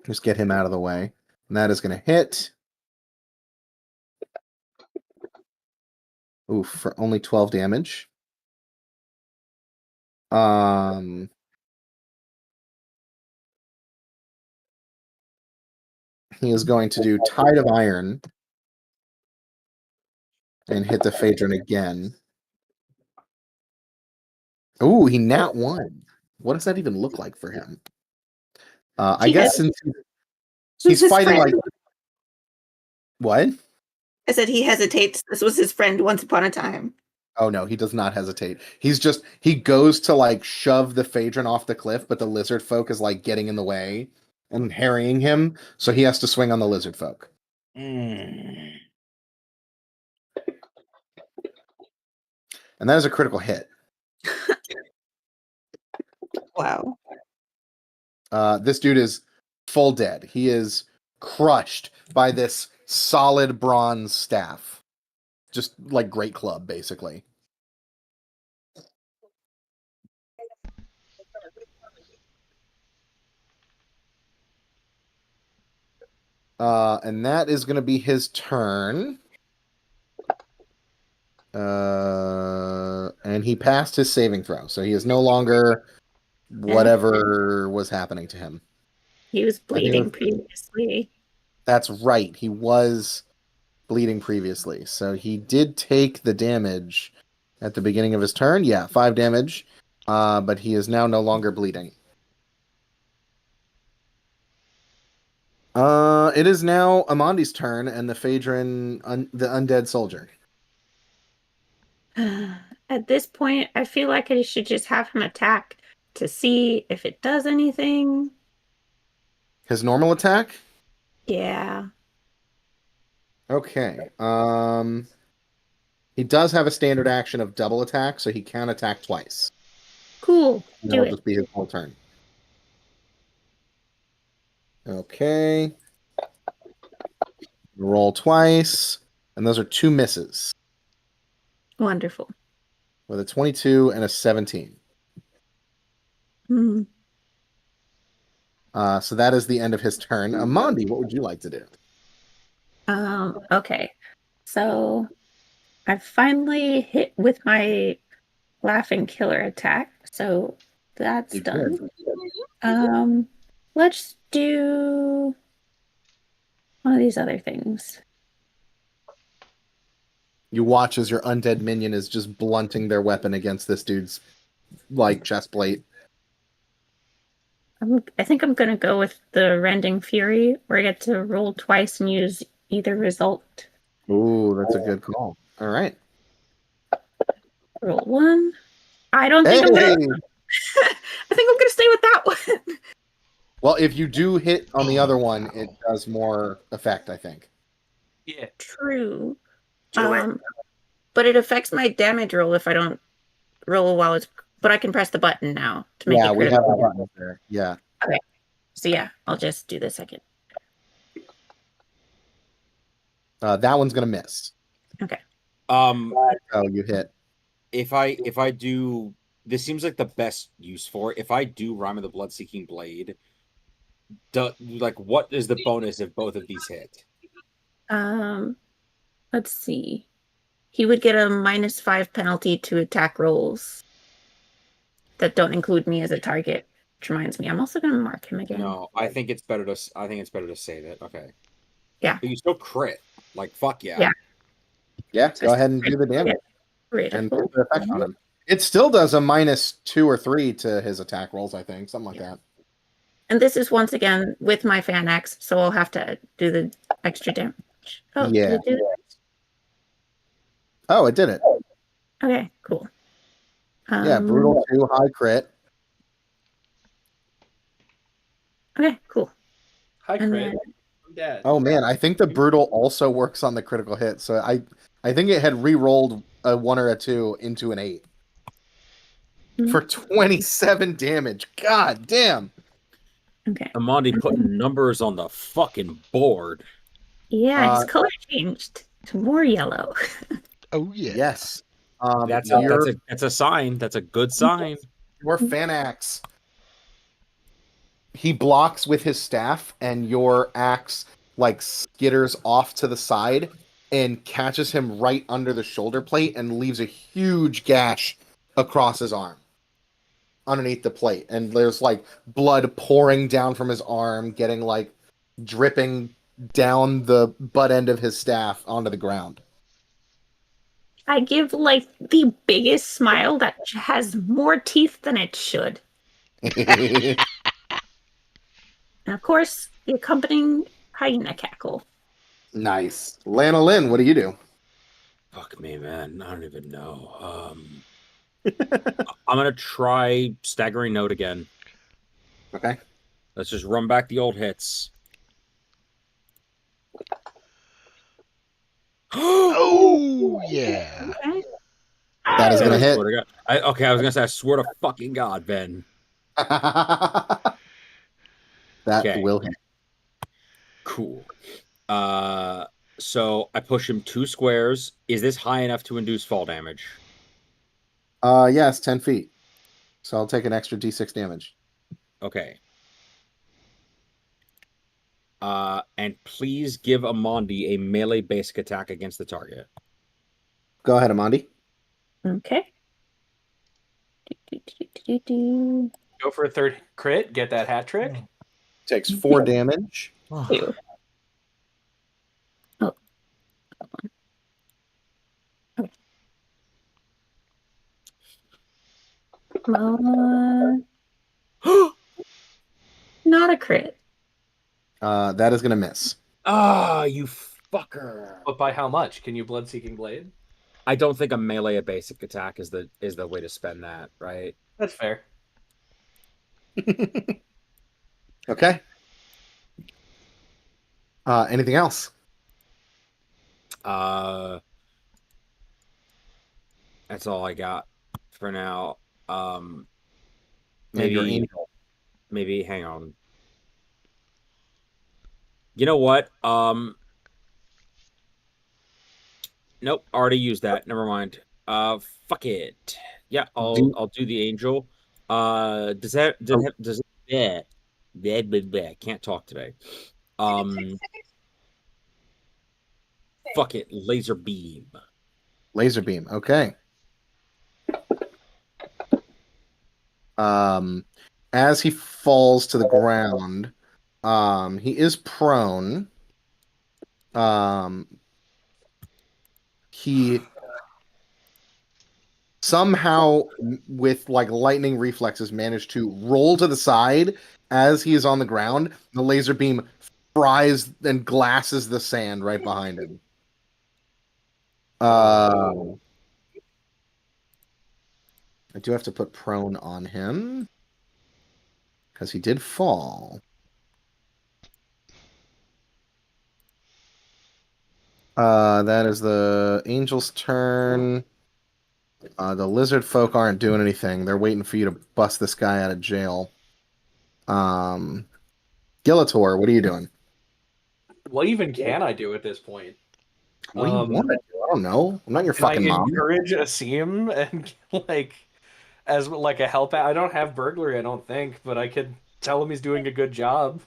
Speaker 2: Just get him out of the way. And that is going to hit. Oof, for only 12 damage. He is going to do Tide of Iron and hit the Phaedron again. Ooh, he nat 1. What does that even look like for him? I guess since he's fighting like... What?
Speaker 9: I said he hesitates. This was his friend once upon a time.
Speaker 2: Oh no, he does not hesitate. He goes to like shove the Phaedron off the cliff, but the lizard folk is like getting in the way and harrying him, so he has to swing on the lizard folk. And that is a critical hit.
Speaker 9: Wow.
Speaker 2: This dude is full dead. He is crushed by this solid bronze staff. Just like Great Club, basically. And that is going to be his turn. And he passed his saving throw, so he is no longer whatever was happening to him.
Speaker 4: He was bleeding previously.
Speaker 2: That's right. He was bleeding previously. So he did take the damage at the beginning of his turn. Yeah, 5 damage. But he is now no longer bleeding. It is now Amandi's turn and the Phaedron, the undead soldier.
Speaker 4: At this point, I feel like I should just have him attack to see if it does anything.
Speaker 2: His normal attack?
Speaker 4: Yeah.
Speaker 2: Okay. He does have a standard action of double attack, so he can attack twice.
Speaker 4: Cool. Do
Speaker 2: That'll
Speaker 4: it.
Speaker 2: just be his whole turn. Okay. Roll twice, and those are 2 misses
Speaker 4: Wonderful.
Speaker 2: with a 22 and a 17.
Speaker 4: Hmm.
Speaker 2: So that is the end of his turn. Amandi, what would you like to do?
Speaker 4: Okay. So I finally hit with my laughing killer attack. So that's
Speaker 2: You
Speaker 4: done.
Speaker 2: did.
Speaker 4: Let's do one of these other things.
Speaker 2: You watch as your undead minion is just blunting their weapon against this dude's chest plate.
Speaker 4: I think I'm gonna go with the Rending Fury, where I get to roll twice and use either result.
Speaker 2: Ooh, that's a good call. All right.
Speaker 4: Roll 1. I don't think
Speaker 2: Hey!
Speaker 4: I'm gonna. I think I'm gonna stay with that one.
Speaker 2: Well, if you do hit on the other one, it does more effect, I think.
Speaker 5: Yeah.
Speaker 4: True.
Speaker 9: Do it.
Speaker 4: But it affects my damage roll if I don't roll while it's. But I can press the button now to make
Speaker 2: Yeah,
Speaker 4: it
Speaker 2: we
Speaker 4: critical.
Speaker 2: have the buttons there. Yeah.
Speaker 4: So yeah, I'll just do the second.
Speaker 2: That one's going to miss.
Speaker 3: Um,
Speaker 2: Oh, you hit.
Speaker 3: if I do, this seems like the best use for it. If I do Rhyme of the Blood-Seeking Blade, what is the bonus if both of these hit?
Speaker 4: Let's see. He would get a -5 penalty to attack rolls that don't include me as a target. Which reminds me, I'm also going to mark him again.
Speaker 3: No, I think it's better to save it. Okay.
Speaker 4: Yeah.
Speaker 3: But you still crit. Like, fuck yeah.
Speaker 4: Yeah.
Speaker 2: Yeah, go ahead and do the damage and put the effect on him. It still does a -2 or 3 to his attack rolls, I think. Something like that.
Speaker 4: And this is once again with my fan X, so I'll have to do the extra damage. Oh,
Speaker 2: Yeah.
Speaker 4: did it do it?
Speaker 2: Oh, it did it.
Speaker 4: Okay, cool.
Speaker 2: Yeah, brutal 2, high crit.
Speaker 4: Okay, cool.
Speaker 5: Hi,
Speaker 4: And
Speaker 5: crit.
Speaker 4: then-
Speaker 5: I'm dead.
Speaker 2: Oh man, I think the brutal also works on the critical hit. So I think it had re-rolled a 1 or a 2 into an 8 for 27 damage. God damn.
Speaker 4: Okay.
Speaker 3: Amandi putting numbers on the fucking board.
Speaker 4: Yeah, his color changed to more yellow.
Speaker 1: Oh yeah.
Speaker 2: Yes.
Speaker 3: That's
Speaker 2: your
Speaker 3: a sign. That's a good sign.
Speaker 2: Fanax. He blocks with his staff, and your axe skitters off to the side and catches him right under the shoulder plate and leaves a huge gash across his arm underneath the plate. And there's blood pouring down from his arm, getting dripping down the butt end of his staff onto the ground.
Speaker 4: I give the biggest smile that has more teeth than it should. And of course, the accompanying hyena cackle.
Speaker 2: Nice. Lana Lynn, what do you do?
Speaker 3: Fuck me, man. I don't even know. I'm gonna try Staggering Note again.
Speaker 2: Okay.
Speaker 3: Let's just run back the old hits.
Speaker 1: Oh yeah.
Speaker 4: Okay.
Speaker 2: That is gonna hit.
Speaker 3: I was gonna say, I swear to fucking God, Ben.
Speaker 2: That
Speaker 3: Okay.
Speaker 2: will hit.
Speaker 3: Cool. So I push him 2 squares. Is this high enough to induce fall damage?
Speaker 2: Yes, 10 feet. So I'll take an extra d6 damage.
Speaker 3: Okay. And please give Amandi a melee basic attack against the target.
Speaker 2: Go ahead, Amandi.
Speaker 4: Okay.
Speaker 5: Go for a third crit. Get that hat trick.
Speaker 2: Takes 4 damage.
Speaker 4: Ew. Oh. Okay. Come on. Not a crit.
Speaker 2: That is going to miss.
Speaker 3: Ah, you fucker.
Speaker 5: But by how much? Can you Blood-Seeking Blade?
Speaker 3: I don't think a melee basic attack is the way to spend that, right?
Speaker 5: That's fair.
Speaker 2: Okay. Anything else?
Speaker 3: Uh, that's all I got for now.
Speaker 2: And your
Speaker 3: Maybe,
Speaker 2: angel.
Speaker 3: maybe. Hang on. You know what? Nope. Already used that. Never mind. Fuck it. Yeah,
Speaker 2: Do,
Speaker 3: I'll do the angel.
Speaker 2: oh,
Speaker 3: Does it? Yeah. Blah, blah, blah. Can't talk today. Um, fuck it. Laser beam.
Speaker 2: laser beam. Okay. Um, as he falls to the ground, he is prone. He somehow, with like lightning reflexes, managed to roll to the side as he is on the ground. The laser beam fries and glasses the sand right behind him. I do have to put prone on him because he did fall. That is the angel's turn. The lizard folk aren't doing anything. They're waiting for you to bust this guy out of jail. Gillator, what are you doing?
Speaker 5: What even can I do at this point?
Speaker 2: What do you want to do? I don't know. I'm not your
Speaker 5: Can I
Speaker 2: fucking mom.
Speaker 5: encourage Asim and like as like a help out? I don't have burglary, I don't think, but I could tell him he's doing a good job.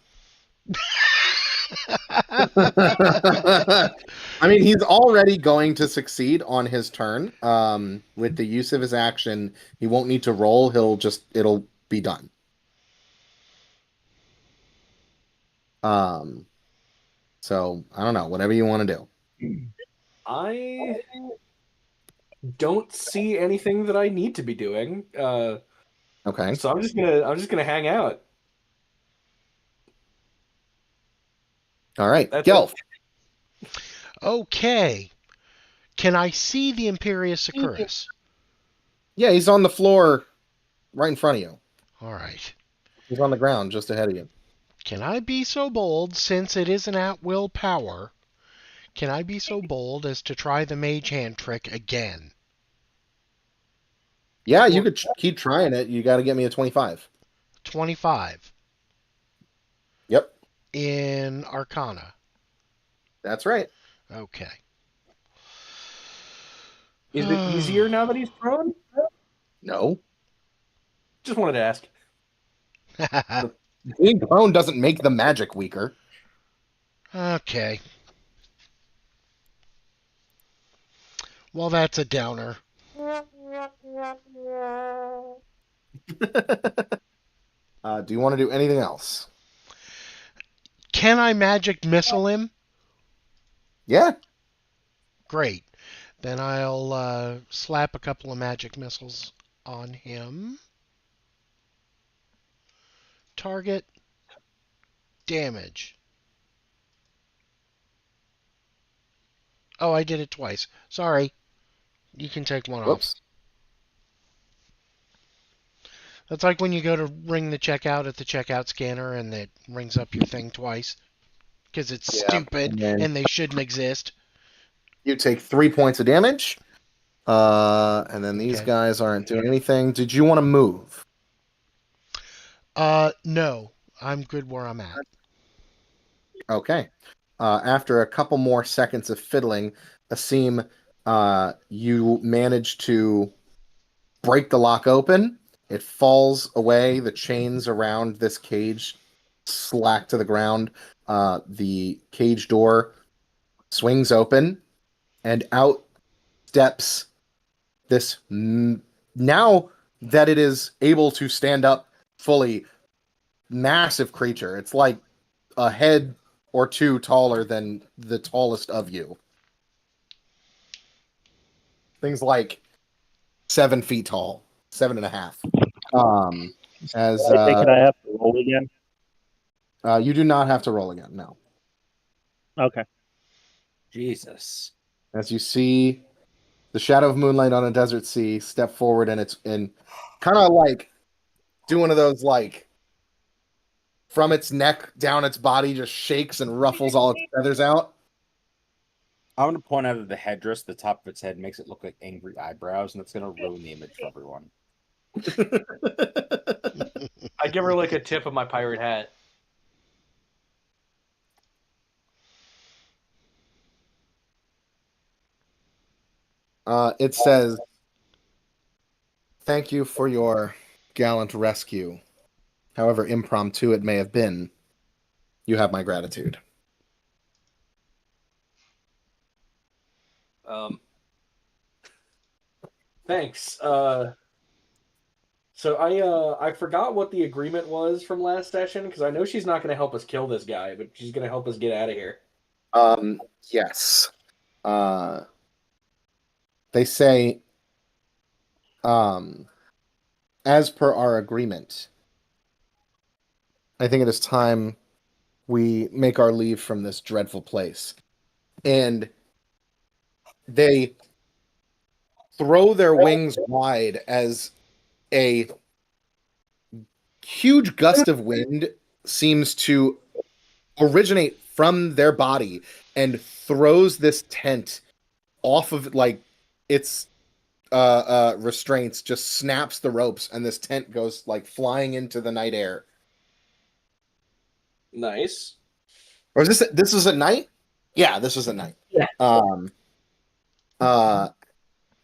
Speaker 2: I mean, he's already going to succeed on his turn. With the use of his action, he won't need to roll. It'll be done. So I don't know. Whatever you want to do.
Speaker 5: I don't see anything that I need to be doing.
Speaker 2: Okay.
Speaker 5: So I'm just gonna hang out.
Speaker 2: All right.
Speaker 5: That's
Speaker 2: Gelf.
Speaker 1: Okay. Can I see the Imperious Securus?
Speaker 2: Yeah, he's on the floor right in front of you.
Speaker 1: All right.
Speaker 2: He's on the ground just ahead of you.
Speaker 1: Can I be so bold, since it is an at-will power, can I be so bold as to try the mage hand trick again?
Speaker 2: Yeah, you could keep trying it. You got to get me a 25.
Speaker 1: 25
Speaker 2: Yep,
Speaker 1: in Arcana.
Speaker 2: that's right.
Speaker 1: Okay.
Speaker 5: Is it easier now that he's prone?
Speaker 2: No,
Speaker 5: Just wanted to ask.
Speaker 2: being prone doesn't make the magic weaker.
Speaker 1: Okay. Well, that's a downer.
Speaker 2: Do you want to do anything else?
Speaker 1: Can I magic missile him?
Speaker 2: Yeah.
Speaker 1: Great. Then I'll slap a couple of magic missiles on him. Target. Damage. Oh, I did it twice. Sorry. You can take one off.
Speaker 2: Whoops.
Speaker 1: That's like when you go to ring the checkout at the checkout scanner and it rings up your thing twice. Because it's stupid and they shouldn't exist.
Speaker 2: You take 3 points of damage. And then these
Speaker 1: Okay.
Speaker 2: guys aren't doing anything. Did you want to move?
Speaker 1: No. I'm good where I'm at.
Speaker 2: Okay. After a couple more seconds of fiddling, Asim, you manage to break the lock open. It falls away. The chains around this cage slack to the ground. The cage door swings open, and out steps this now that it is able to stand up fully, massive creature. It's like a head or two taller than the tallest of you. Things like 7 feet tall, 7.5. As
Speaker 6: I think I have to roll again.
Speaker 2: you do not have to roll again. No.
Speaker 6: Okay.
Speaker 3: Jesus.
Speaker 2: As you see the shadow of moonlight on a desert sea step forward, and it's in kind of like do one of those like from its neck down its body just shakes and ruffles all its feathers out.
Speaker 3: I'm going to point out that the headdress, the top of its head, makes it look like angry eyebrows, and that's going to ruin the image for everyone.
Speaker 5: I give her like a tip of my pirate hat.
Speaker 2: It says, "Thank you for your gallant rescue. However impromptu it may have been, you have my gratitude."
Speaker 5: Thanks. So I forgot what the agreement was from last session because I know she's not going to help us kill this guy, but she's going to help us get out of here.
Speaker 2: Yes. They say, as per our agreement, I think it is time we make our leave from this dreadful place. And they throw their wings wide as a huge gust of wind seems to originate from their body and throws this tent off of its restraints, just snaps the ropes, and this tent goes like flying into the night air.
Speaker 5: Nice.
Speaker 2: Or is this is at night? Yeah, this is at night.
Speaker 9: Yeah.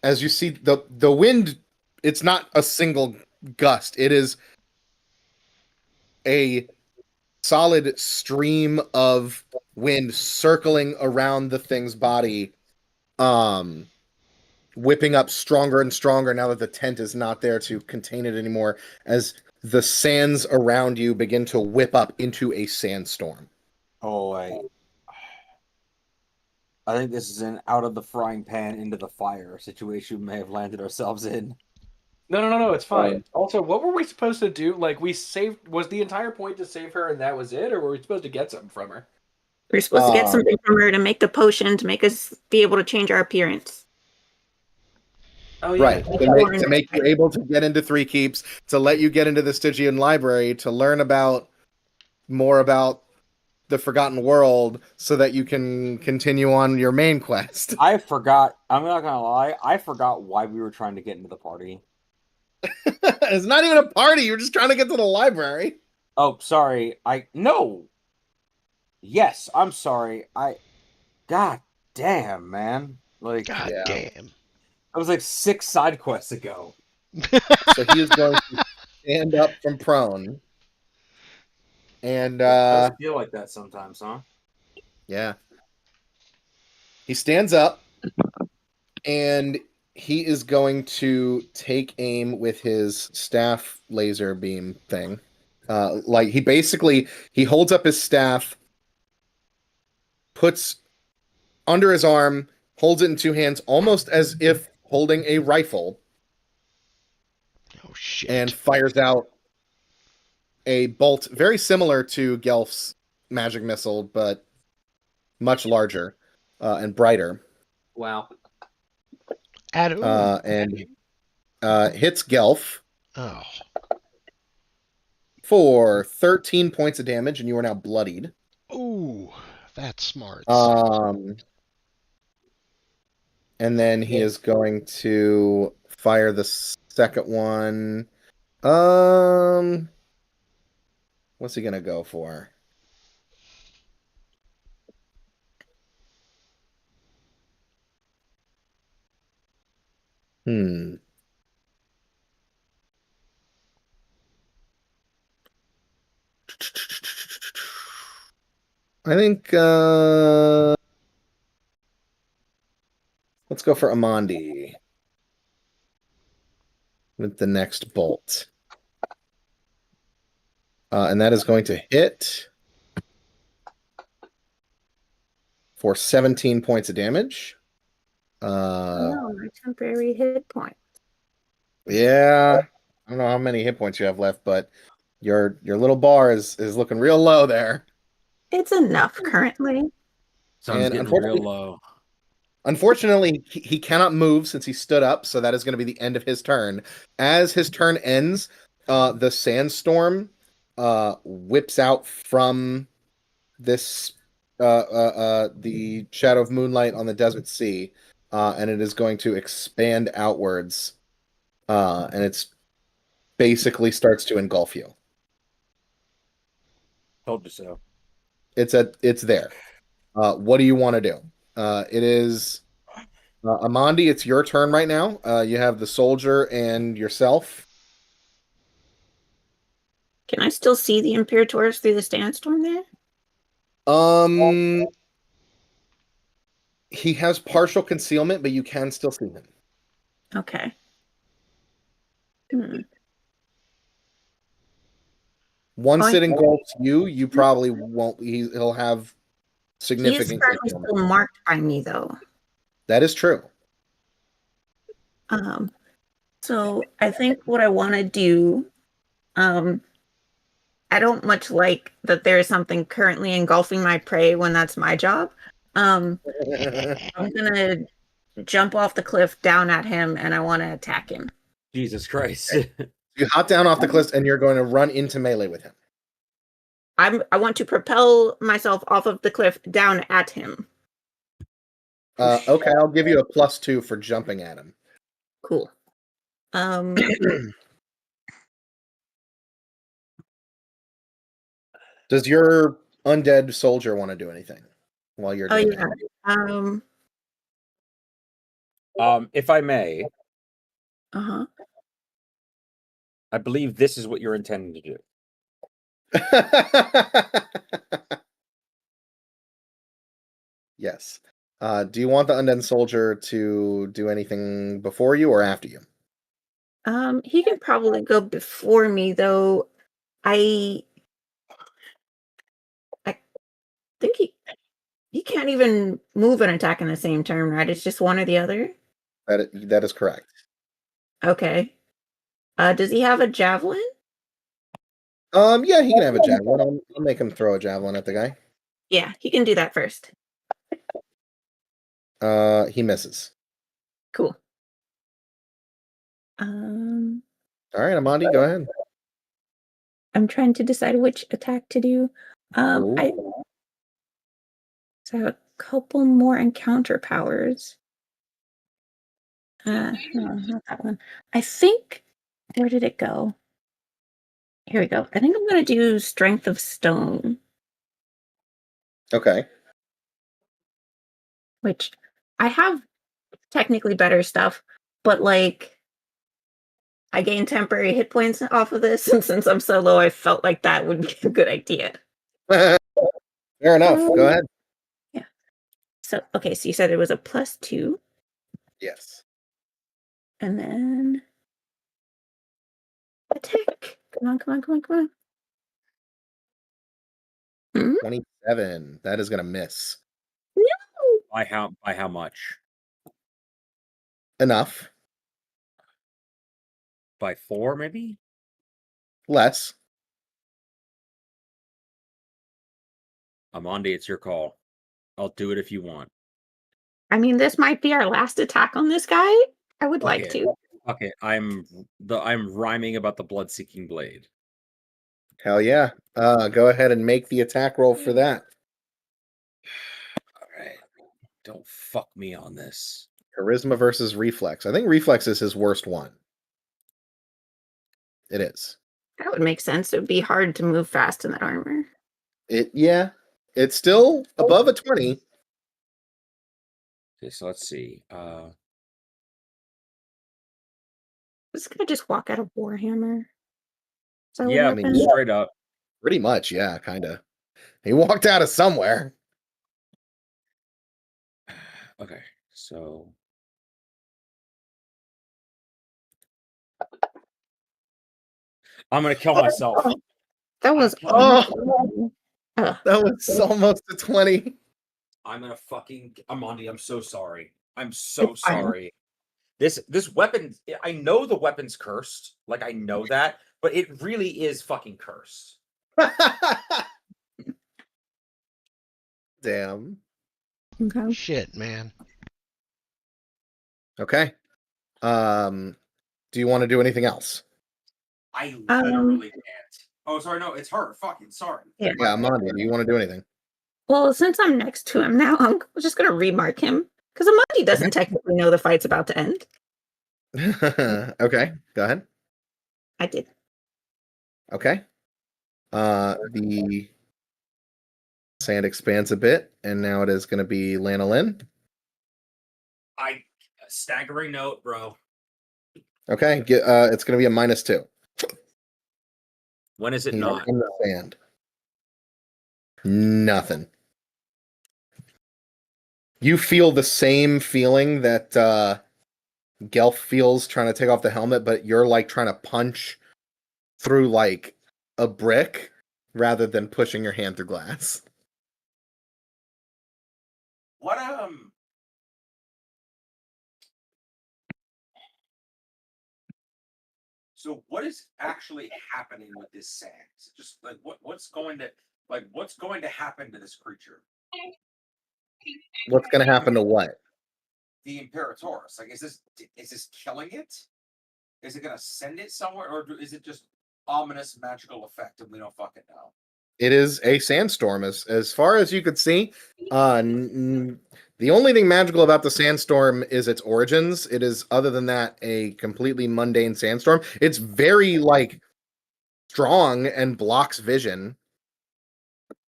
Speaker 2: As you see, the wind, it's not a single gust. It is a solid stream of wind circling around the thing's body, whipping up stronger and stronger now that the tent is not there to contain it anymore, as the sands around you begin to whip up into a sandstorm.
Speaker 3: Oh, I think this is an out of the frying pan into the fire situation we may have landed ourselves in.
Speaker 5: No, it's fine. Also, what were we supposed to do? Like, was the entire point to save her and that was it? Or were we supposed to get something from her?
Speaker 4: We're supposed to get something from her to make the potion to make us be able to change our appearance.
Speaker 5: Oh, yeah.
Speaker 2: Right. To make you able to get into Three Keeps, to let you get into the Stygian Library, to learn more about the Forgotten World so that you can continue on your main quest.
Speaker 3: I forgot. I'm not going to lie. I forgot why we were trying to get into the party.
Speaker 2: It's not even a party. You're just trying to get to the library.
Speaker 3: Oh, sorry. No. Yes, I'm sorry. God damn, man. Like,
Speaker 1: God damn.
Speaker 3: I was like 6 side quests ago.
Speaker 2: So he is going to stand up from prone. And
Speaker 3: It does feel like that sometimes, huh?
Speaker 2: Yeah. He stands up and he is going to take aim with his staff laser beam thing. He holds up his staff, puts under his arm, holds it in two hands, almost as if holding a rifle.
Speaker 1: Oh shit.
Speaker 2: And fires out a bolt very similar to Gelf's magic missile, but much larger and brighter.
Speaker 5: Wow.
Speaker 2: And hits Gelf
Speaker 1: Oh.
Speaker 2: for 13 points of damage, and you are now bloodied.
Speaker 1: Ooh, that's smart.
Speaker 2: And then he is going to fire the second one. What's he gonna go for? I think let's go for Amandi with the next bolt. And that is going to hit for 17 points of damage.
Speaker 4: No, my temporary hit point.
Speaker 2: Yeah. I don't know how many hit points you have left, but your little bar is looking real low there.
Speaker 4: It's enough currently.
Speaker 3: Sun's getting real low.
Speaker 2: Unfortunately, he cannot move since he stood up, so that is going to be the end of his turn. As his turn ends, the sandstorm whips out from this the shadow of moonlight on the desert sea, and it is going to expand outwards, and it's basically starts to engulf you.
Speaker 3: Told you so.
Speaker 2: It's there. What do you want to do? It is Amandi. It's your turn right now. You have the soldier and yourself.
Speaker 4: Can I still see the Imperators through the sandstorm there?
Speaker 2: He has partial concealment, but you can still see him.
Speaker 4: Okay.
Speaker 2: Once it engulfs you, you probably won't. He'll have
Speaker 4: He is
Speaker 2: significant
Speaker 4: currently
Speaker 2: concealment.
Speaker 4: still marked by me, though.
Speaker 2: That is true.
Speaker 4: So I think what I want to do, I don't much like that there is something currently engulfing my prey when that's my job. I'm gonna jump off the cliff down at him, and I want to attack him.
Speaker 3: Jesus Christ.
Speaker 2: You hop down off the cliff, and you're going to run into melee with him.
Speaker 4: I want to propel myself off of the cliff down at him.
Speaker 2: Okay, I'll give you a +2 for jumping at him.
Speaker 4: Cool.
Speaker 2: Does your undead soldier want to do anything while you're doing
Speaker 4: that?
Speaker 3: If I may,
Speaker 4: Uh-huh.
Speaker 3: I believe this is what you're intending to do.
Speaker 2: Yes. Do you want the undead soldier to do anything before you or after you?
Speaker 4: He can probably go before me, though. I think he can't even move and attack in the same turn, right? It's just one or the other.
Speaker 2: That is correct.
Speaker 4: Okay. Does he have a javelin?
Speaker 2: Yeah, he can have a javelin. I'll make him throw a javelin at the guy.
Speaker 4: Yeah, he can do that first.
Speaker 2: He misses.
Speaker 4: Cool.
Speaker 2: All right, Amandi, go ahead.
Speaker 4: I'm trying to decide which attack to do. So a couple more encounter powers. No, not that one. I think, where did it go? Here we go. I think I'm going to do Strength of Stone.
Speaker 2: Okay.
Speaker 4: Which I have technically better stuff, but like I gain temporary hit points off of this, and since I'm so low, I felt like that would be a good idea.
Speaker 2: Fair enough. Go ahead.
Speaker 4: Yeah. So, okay, so you said it was a +2.
Speaker 2: Yes.
Speaker 4: And then attack. Come on, come on, come on, come on.
Speaker 2: 27. That is going to miss.
Speaker 4: No!
Speaker 3: By how much?
Speaker 2: Enough.
Speaker 3: By 4, maybe?
Speaker 2: Less.
Speaker 3: Amandi, it's your call. I'll do it if you want.
Speaker 4: I mean, this might be our last attack on this guy. I would like to.
Speaker 3: Okay, I'm rhyming about the blood-seeking blade.
Speaker 2: Hell yeah. Go ahead and make the attack roll for that.
Speaker 3: All right. Don't fuck me on this.
Speaker 2: Charisma versus reflex. I think reflex is his worst one. It is.
Speaker 4: That would make sense. It would be hard to move fast in that armor.
Speaker 2: Yeah. It's still above a 20.
Speaker 3: Okay, so let's see.
Speaker 4: This guy just walk out of Warhammer.
Speaker 3: Yeah, I mean, straight up.
Speaker 2: Pretty much, yeah, kind of. He walked out of somewhere.
Speaker 3: Okay, so I'm gonna kill myself.
Speaker 4: That was
Speaker 2: that was almost a 20.
Speaker 3: I'm gonna fucking Amandi, I'm so sorry. I'm so sorry. This weapon, I know the weapon's cursed. Like I know that, but it really is fucking cursed.
Speaker 2: Damn.
Speaker 4: Okay.
Speaker 1: Shit, man.
Speaker 2: Okay. Do you want to do anything else?
Speaker 3: I literally can't. Oh, sorry, no, it's her. Fucking sorry.
Speaker 4: Yeah,
Speaker 2: Amandi, do you want to do anything?
Speaker 4: Well, since I'm next to him now, I'm just going to remark him because Amandi doesn't technically know the fight's about to end.
Speaker 2: Okay, go ahead.
Speaker 4: I did.
Speaker 2: Okay. The sand expands a bit, and now it is going to be Lanolin.
Speaker 3: Staggering note, bro.
Speaker 2: Okay, it's going to be a -2.
Speaker 3: When is it
Speaker 2: He's
Speaker 3: not?
Speaker 2: in the sand. Nothing. You feel the same feeling that Gelf feels trying to take off the helmet, but you're like trying to punch through like a brick rather than pushing your hand through glass.
Speaker 8: What So what is actually happening with this sand? Is it just like what's going to happen to this creature?
Speaker 2: What's going to happen to what?
Speaker 8: The Imperatorus. Like, is this killing it? Is it gonna send it somewhere, or is it just ominous magical effect and we don't fucking know?
Speaker 2: It is a sandstorm, as far as you could see. The only thing magical about the sandstorm is its origins. It is, other than that, a completely mundane sandstorm. It's very like strong and blocks vision.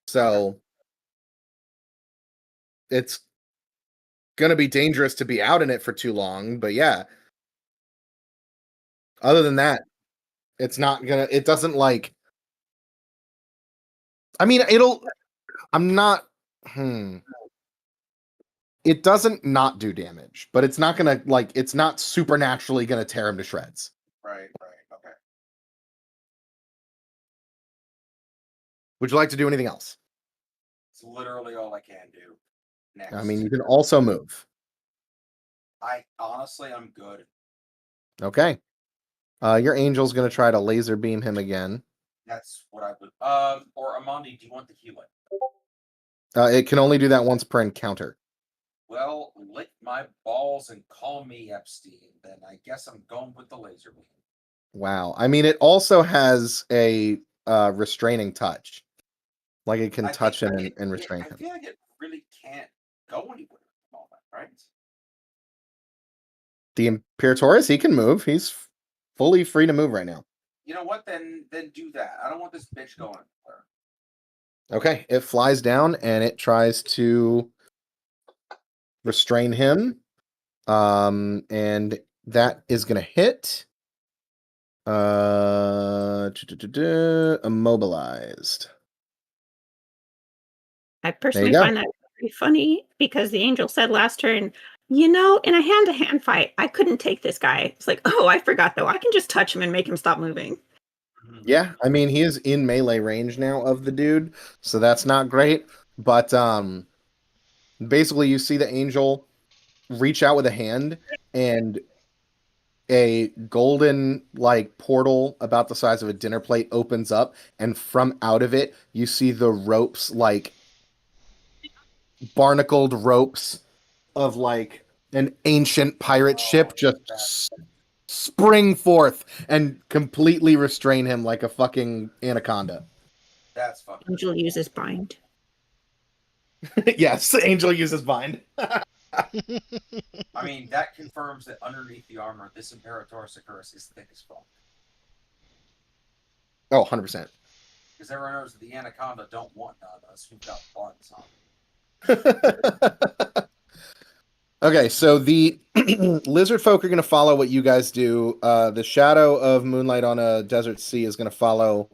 Speaker 2: So it's gonna be dangerous to be out in it for too long. But yeah. Other than that, it doesn't like, I mean, I'm not, it doesn't not do damage, but it's not gonna, like, it's not supernaturally gonna tear him to shreds.
Speaker 8: Right. Okay.
Speaker 2: Would you like to do anything else?
Speaker 8: It's literally all I can do. Next.
Speaker 2: I mean, you can also move.
Speaker 8: I'm good.
Speaker 2: Okay. Your angel's gonna try to laser beam him again.
Speaker 8: That's what I would. Or Amandi, do you want the healing?
Speaker 2: It can only do that once per encounter.
Speaker 8: Well, lick my balls and call me Epstein. Then I guess I'm going with the laser beam.
Speaker 2: Wow. I mean, it also has a restraining touch. Like, it can touch him and restrain him.
Speaker 8: I feel like it really can't go anywhere at the moment, right?
Speaker 2: The Imperatorus, he can move. He's fully free to move right now.
Speaker 8: You know what? Then do that. I don't want this bitch going anywhere.
Speaker 2: Okay, it flies down and it tries to restrain him. And that is going to hit. Immobilized.
Speaker 4: I personally find that very funny because the angel said last turn, in a hand-to-hand fight, I couldn't take this guy. It's like, oh, I forgot though. I can just touch him and make him stop moving.
Speaker 2: Yeah, I mean, he is in melee range now of the dude, so that's not great. But basically, you see the angel reach out with a hand, and a golden like portal about the size of a dinner plate opens up, and from out of it, you see the ropes, like barnacled ropes of like an ancient pirate ship, just spring forth and completely restrain him like a fucking anaconda.
Speaker 8: That's fucking.
Speaker 4: Angel uses bind.
Speaker 2: Yes, Angel uses bind.
Speaker 8: I mean, that confirms that underneath the armor, this Imperator Securus is thick as fuck.
Speaker 2: Oh, 100%.
Speaker 8: Because everyone knows that the anaconda don't want none of us who've got buns on.
Speaker 2: Okay, so the lizard folk are going to follow what you guys do. The shadow of moonlight on a desert sea is going to follow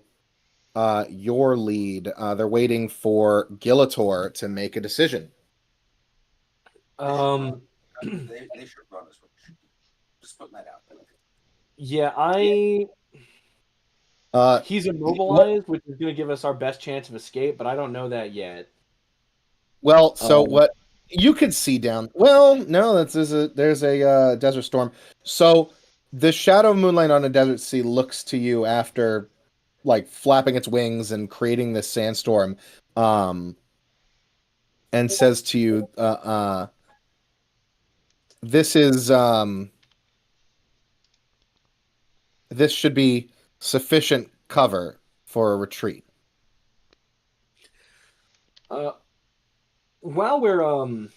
Speaker 2: your lead. They're waiting for Gillator to make a decision.
Speaker 8: They should run us. Just putting that out there.
Speaker 5: Yeah, he's immobilized, which is going to give us our best chance of escape, but I don't know that yet.
Speaker 2: Well, so what you could see down. Well, no, there's a desert storm. So the shadow of moonlight on a desert sea looks to you after like flapping its wings and creating this sandstorm, and says to you, this is this should be sufficient cover for a retreat.
Speaker 5: while we're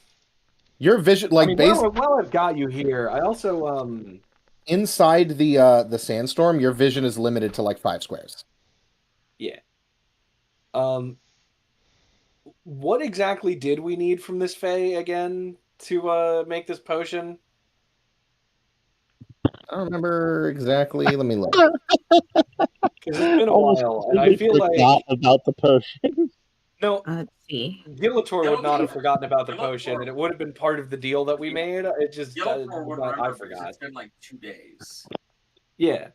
Speaker 2: Your vision,
Speaker 5: I
Speaker 2: like,
Speaker 5: mean,
Speaker 2: based
Speaker 5: while I've got you here, I also
Speaker 2: inside the sandstorm, your vision is limited to like 5 squares.
Speaker 5: yeah. What exactly did we need from this Fae again to make this potion?
Speaker 2: I don't remember exactly. Let me look.
Speaker 5: Because it's been a
Speaker 6: Almost
Speaker 5: while, and I
Speaker 6: completely
Speaker 5: feel
Speaker 6: forgot
Speaker 5: like
Speaker 6: about the potion.
Speaker 5: no,
Speaker 9: Let's see.
Speaker 5: Gillator would not have
Speaker 8: Gelator-
Speaker 5: forgotten about the
Speaker 8: Gelator-
Speaker 5: potion, and it would have been part of the deal that we made. It just
Speaker 8: Yellowthorn would
Speaker 5: I
Speaker 8: remember because
Speaker 5: forgot.
Speaker 8: it's been like 2 days.
Speaker 5: Yeah.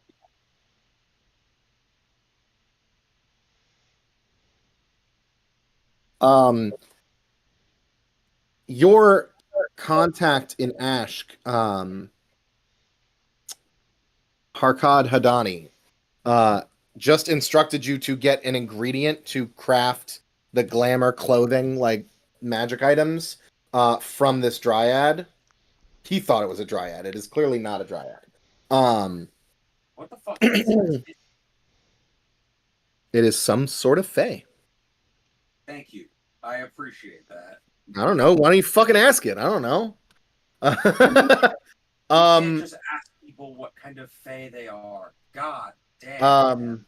Speaker 2: Your contact in Ashk, Harkad Hadani, just instructed you to get an ingredient to craft the glamour clothing, like magic items, from this dryad. He thought it was a dryad. It is clearly not a dryad.
Speaker 8: What the fuck is this?
Speaker 2: It is some sort of fae.
Speaker 8: Thank you. I appreciate that.
Speaker 2: I don't know. Why don't you fucking ask it? I don't know.
Speaker 8: You can't just ask people what kind of fae they are. God damn.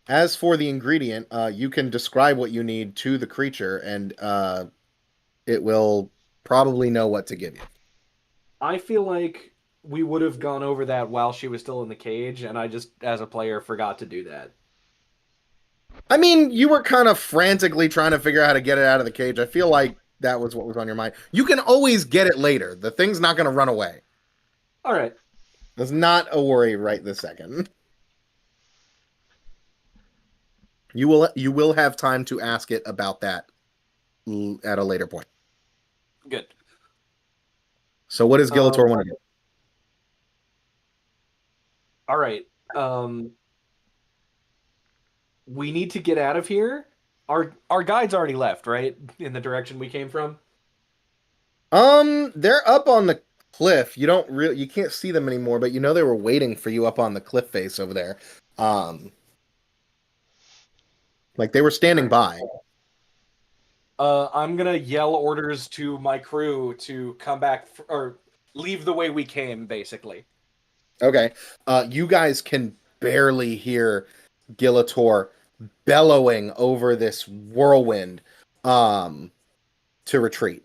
Speaker 2: As for the ingredient, you can describe what you need to the creature, and it will probably know what to give you.
Speaker 5: I feel like we would have gone over that while she was still in the cage, and I just, as a player, forgot to do that.
Speaker 2: I mean, you were kind of frantically trying to figure out how to get it out of the cage. I feel like that was what was on your mind. You can always get it later. The thing's not going to run away.
Speaker 5: All right.
Speaker 2: That's not a worry right this second. You will have time to ask it about that at a later point.
Speaker 5: Good.
Speaker 2: So what does Gillator want to do?
Speaker 5: All right. We need to get out of here. Our guide's already left, right? In the direction we came from?
Speaker 2: They're up on the cliff. You can't see them anymore, but you know they were waiting for you up on the cliff face over there. Like they were standing by.
Speaker 5: I'm gonna yell orders to my crew to come back or leave the way we came, basically.
Speaker 2: Okay. You guys can barely hear Gillator bellowing over this whirlwind to retreat.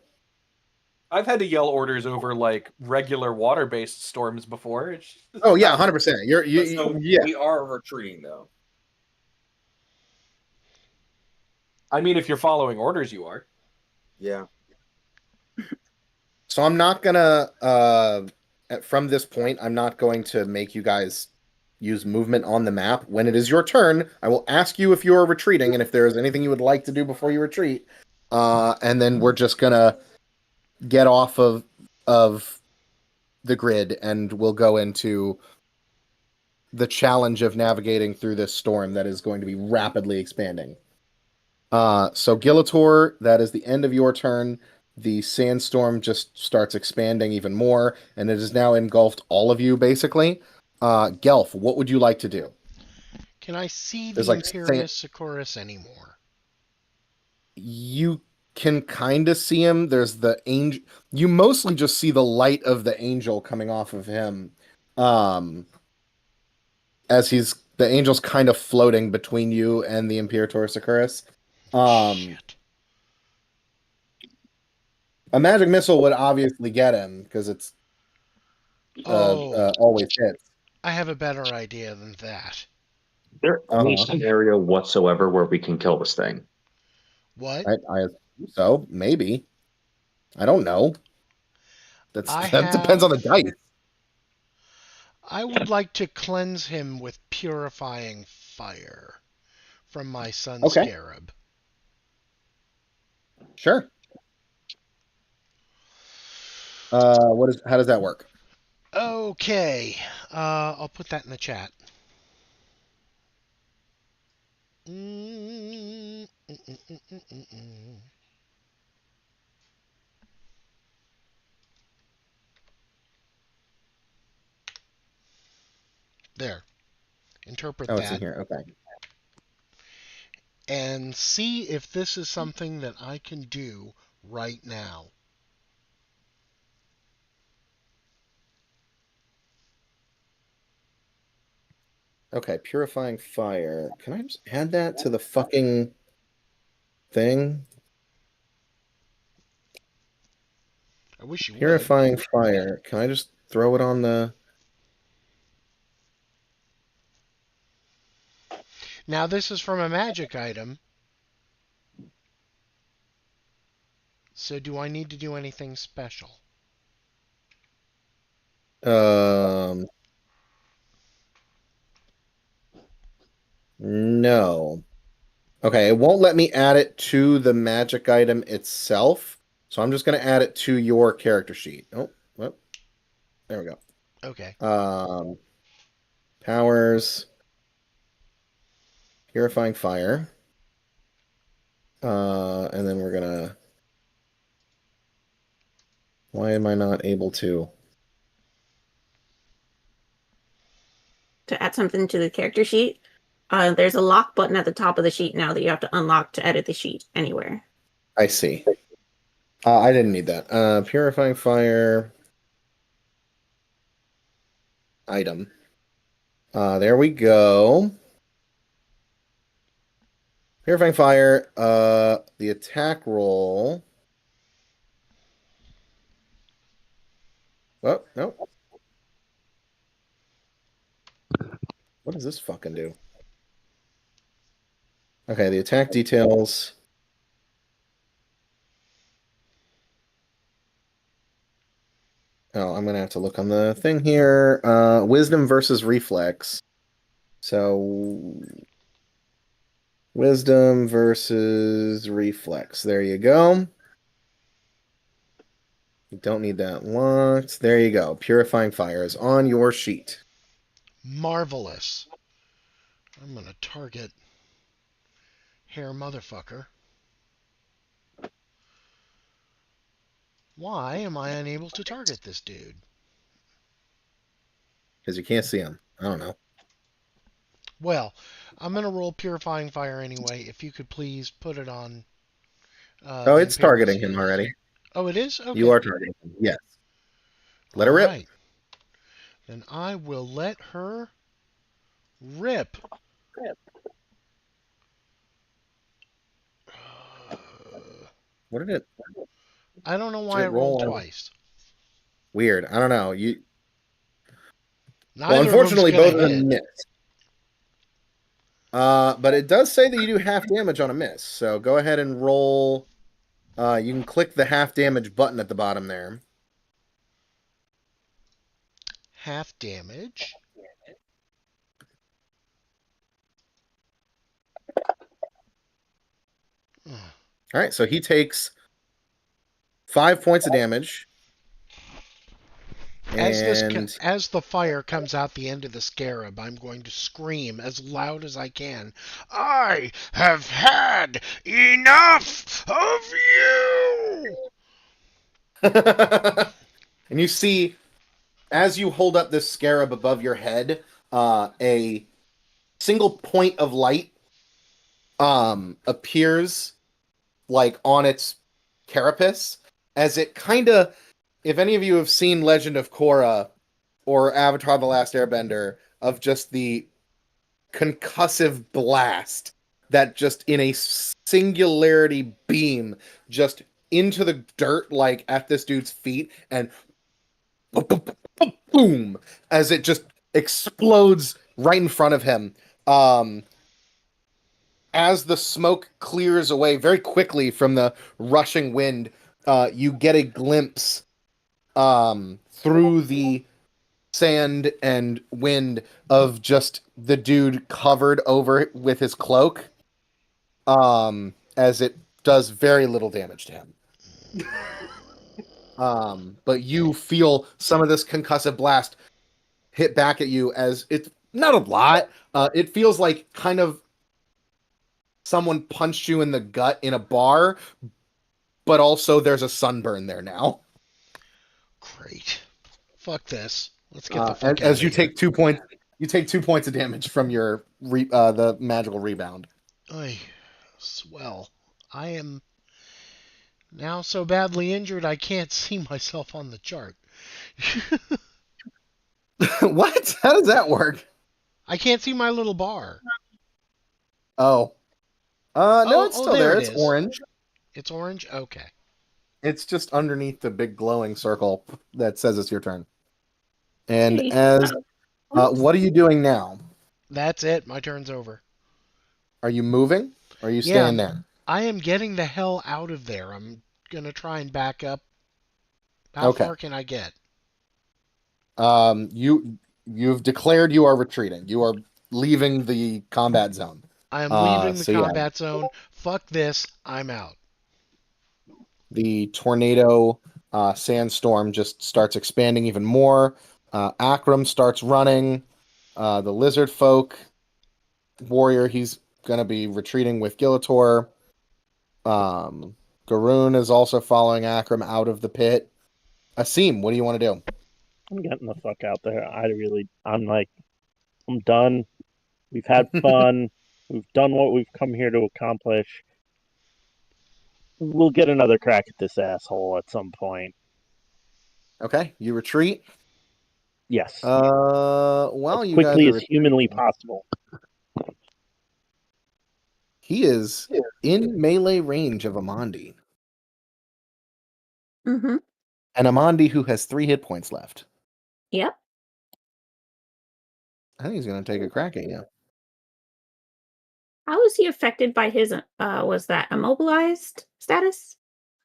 Speaker 5: I've had to yell orders over like regular water-based storms before.
Speaker 2: Oh yeah, 100%. Yeah.
Speaker 3: We are retreating though.
Speaker 5: I mean, if you're following orders, you are.
Speaker 3: Yeah.
Speaker 2: So I'm not gonna from this point, I'm not going to make you guys use movement on the map. When it is your turn, I will ask you if you are retreating and if there is anything you would like to do before you retreat. And then we're just gonna get off of the grid and we'll go into the challenge of navigating through this storm that is going to be rapidly expanding. So Gillator, that is the end of your turn. The sandstorm just starts expanding even more, and it has now engulfed all of you, basically. Gelf, what would you like to do?
Speaker 1: Can I see
Speaker 2: There's
Speaker 1: the
Speaker 2: like
Speaker 1: Imperious Securus anymore?
Speaker 2: You can kind of see him. There's the angel. You mostly just see the light of the angel coming off of him, as the angel's kind of floating between you and the Imperator Securus.
Speaker 1: Shit.
Speaker 2: A magic missile would obviously get him because it's always hits.
Speaker 1: I have a better idea than that.
Speaker 10: Is there any scenario whatsoever where we can kill this thing?
Speaker 1: What?
Speaker 2: I assume so, maybe. I don't know. That depends on the dice.
Speaker 1: I would like to cleanse him with purifying fire from my sun scarab.
Speaker 2: Sure. How does that work?
Speaker 1: Okay. I'll put that in the chat. There. Interpret
Speaker 2: Oh, it's in
Speaker 1: that.
Speaker 2: here. Okay.
Speaker 1: And see if this is something that I can do right now.
Speaker 2: Okay, purifying fire. Can I just add that to the fucking thing?
Speaker 1: I wish you would.
Speaker 2: Purifying fire. Can I just throw it on the...
Speaker 1: Now, this is from a magic item. So do I need to do anything special?
Speaker 2: No. Okay, it won't let me add it to the magic item itself. So I'm just going to add it to your character sheet. Oh, well, there we go.
Speaker 1: Okay.
Speaker 2: Powers. Purifying fire. And then we're going to... Why am I not able to?
Speaker 9: To add something to the character sheet, there's a lock button at the top of the sheet now that you have to unlock to edit the sheet anywhere.
Speaker 2: I see. I didn't need that. Purifying fire. Item. There we go. Purifying fire. The attack roll. Oh, no. What does this fucking do? Okay, the attack details. Oh, I'm gonna have to look on the thing here. Wisdom versus reflex. So wisdom versus reflex. There you go. You don't need that locked. There you go. Purifying fire is on your sheet.
Speaker 1: Marvelous. I'm going to target hair motherfucker. Why am I unable to target this dude?
Speaker 2: Because you can't see him. I don't know.
Speaker 1: Well, I'm going to roll Purifying Fire anyway. If you could please put it on.
Speaker 2: Oh, it's targeting him already.
Speaker 1: Oh, it is? Okay.
Speaker 2: You are targeting him. Yes. Let her rip.
Speaker 1: Right. Then I will let her rip.
Speaker 2: What did it?
Speaker 1: I don't know why it rolled twice.
Speaker 2: Weird. I don't know.
Speaker 1: Neither
Speaker 2: well, unfortunately,
Speaker 1: of them's
Speaker 2: both of them missed. But it does say that you do half damage on a miss. So go ahead and roll. You can click the half damage button at the bottom there.
Speaker 1: Half damage.
Speaker 2: All right, so he takes 5 points of damage.
Speaker 1: As the fire comes out the end of the scarab, I'm going to scream as loud as I can. I have had enough of you!
Speaker 2: And you see, as you hold up this scarab above your head, a single point of light appears like on its carapace, as it kind of, if any of you have seen Legend of Korra or Avatar The Last Airbender, of just the concussive blast that just in a singularity beam just into the dirt, like at this dude's feet, and boom, as it just explodes right in front of him. As the smoke clears away very quickly from the rushing wind, you get a glimpse through the sand and wind of just the dude covered over with his cloak, as it does very little damage to him. But you feel some of this concussive blast hit back at you, as it's not a lot. It feels like kind of someone punched you in the gut in a bar, but also there's a sunburn there now.
Speaker 1: Great. Fuck this. Let's get the fuck out
Speaker 2: as
Speaker 1: of
Speaker 2: you
Speaker 1: here.
Speaker 2: take 2 points. You take 2 points of damage from your the magical rebound.
Speaker 1: Oy, swell. I am Now so badly injured I can't see myself on the chart.
Speaker 2: What? How does that work?
Speaker 1: I can't see my little bar.
Speaker 2: Oh. No, it's
Speaker 1: Oh,
Speaker 2: still
Speaker 1: there
Speaker 2: there.
Speaker 1: it
Speaker 2: It's
Speaker 1: is.
Speaker 2: orange.
Speaker 1: It's orange? Okay.
Speaker 2: It's just underneath the big glowing circle that says it's your turn. And
Speaker 4: Okay.
Speaker 2: as what are you doing now?
Speaker 1: That's it. My turn's over.
Speaker 2: Are you moving? Or are you
Speaker 1: Yeah,
Speaker 2: staying there?
Speaker 1: I am getting the hell out of there. I'm gonna try and back up. How
Speaker 2: Okay.
Speaker 1: far can I get?
Speaker 2: You've declared you are retreating. You are leaving the combat zone.
Speaker 1: I am leaving the
Speaker 2: So yeah,
Speaker 1: combat zone. Fuck this. I'm out.
Speaker 2: the tornado sandstorm just starts expanding even more. Akram starts running. The lizard folk warrior, he's gonna be retreating with Gilator. Garoon is also following Akram out of the pit. Asim, what do you want to do?
Speaker 6: I'm getting the fuck out there. I'm like, I'm done. We've had fun. We've done what we've come here to accomplish. We'll get another crack at this asshole at some point.
Speaker 2: Okay, you retreat.
Speaker 6: Yes.
Speaker 2: Well,
Speaker 6: As
Speaker 2: you guys
Speaker 6: quickly
Speaker 2: are
Speaker 6: as humanly
Speaker 2: retreating.
Speaker 6: possible.
Speaker 2: He is in melee range of Amandi.
Speaker 4: Mm-hmm.
Speaker 2: And Amandi, who has 3 hit points left.
Speaker 4: Yep.
Speaker 2: I think he's going to take a crack at you.
Speaker 4: How was he affected by his was that immobilized status?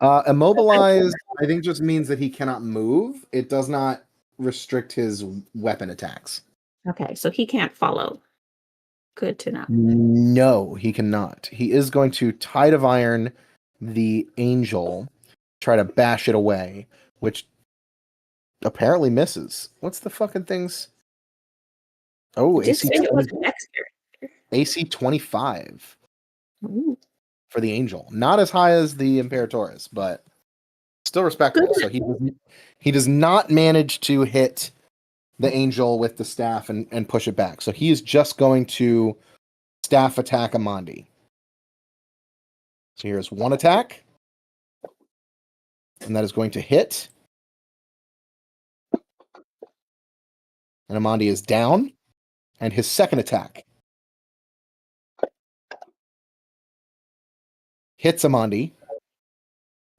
Speaker 2: Immobilized, I think, just means that he cannot move. It does not restrict his weapon attacks.
Speaker 4: Okay, so he can't follow. Good to know.
Speaker 2: No, he cannot. He is going to Tide of Iron the angel, try to bash it away, which apparently misses. What's the fucking things? Oh,
Speaker 4: It just
Speaker 2: AC
Speaker 4: said it was
Speaker 2: 20,
Speaker 4: next year.
Speaker 2: AC 25
Speaker 4: Ooh.
Speaker 2: for the angel. Not as high as the Imperatoris, but still respectable. So he does not manage to hit the angel with the staff and push it back. So he is just going to staff attack Amandi. So here's one attack. And that is going to hit. And Amandi is down. And his second attack hits Amandi.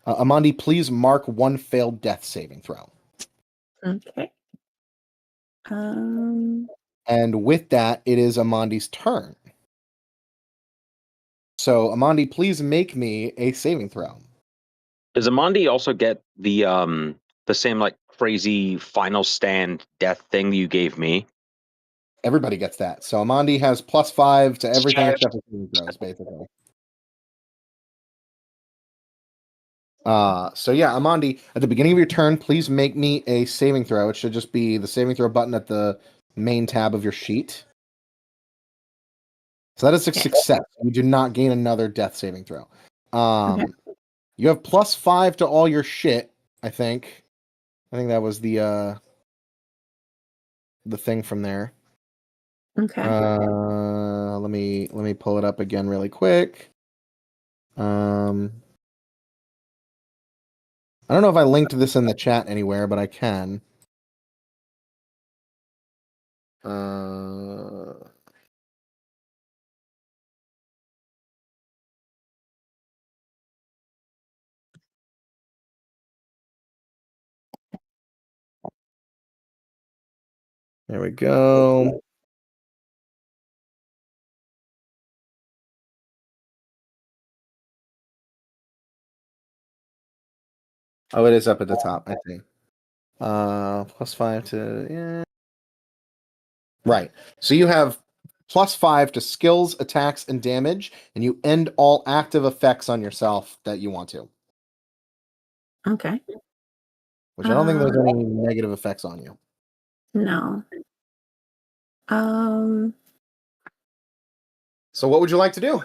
Speaker 2: Amandi, please mark 1 failed death saving throw.
Speaker 4: Okay.
Speaker 2: And with that, it is Amandi's turn. So, Amandi, please make me a saving throw.
Speaker 10: Does Amandi also get the same like crazy final stand death thing you gave me?
Speaker 2: Everybody gets that. So, Amandi has +5 to everything except for saving throws, basically. So yeah, Amandi, at the beginning of your turn, please make me a saving throw. It should just be the saving throw button at the main tab of your sheet. So that is a success. You do not gain another death saving throw. You have +5 to all your shit, I think. I think that was the thing from there.
Speaker 4: Okay.
Speaker 2: Let me pull it up again really quick. I don't know if I linked this in the chat anywhere, but I can. There we go. Oh, it is up at the top, I think. +5 to yeah. Right. So you have +5 to skills, attacks, and damage, and you end all active effects on yourself that you want to.
Speaker 4: Okay.
Speaker 2: Which I don't think there's any negative effects on you.
Speaker 4: No.
Speaker 2: So what would you like to do?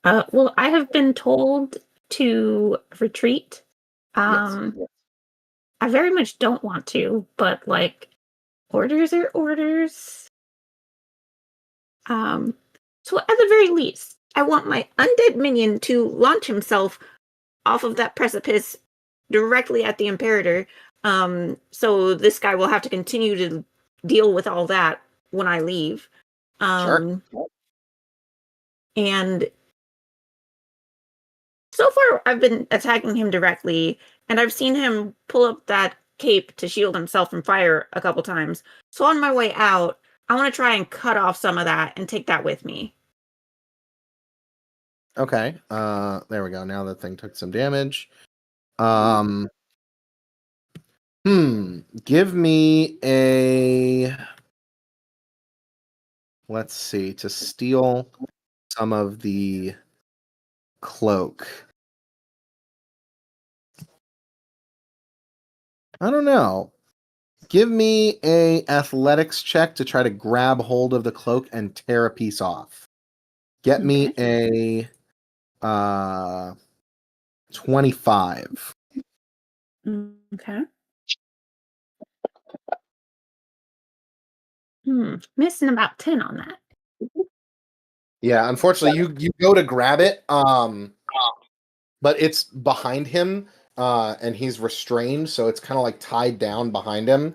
Speaker 4: Well, I have been told to retreat.
Speaker 2: Yes.
Speaker 4: I very much don't want to, but like orders are orders. So at the very least, I want my undead minion to launch himself
Speaker 9: off of that precipice directly at the Imperator. So this guy will have to continue to deal with all that when I leave.
Speaker 2: Sure.
Speaker 9: And so far, I've been attacking him directly, and I've seen him pull up that cape to shield himself from fire a couple times. So on my way out, I want to try and cut off some of that and take that with me.
Speaker 2: Okay. There we go. Now the thing took some damage. Give me a. Let's see. To steal some of the cloak. I don't know. Give me a athletics check to try to grab hold of the cloak and tear a piece off. Get me a 25.
Speaker 9: Okay. Missing about 10 on that.
Speaker 2: Yeah, unfortunately, you go to grab it, but it's behind him, and he's restrained, so it's kind of like tied down behind him.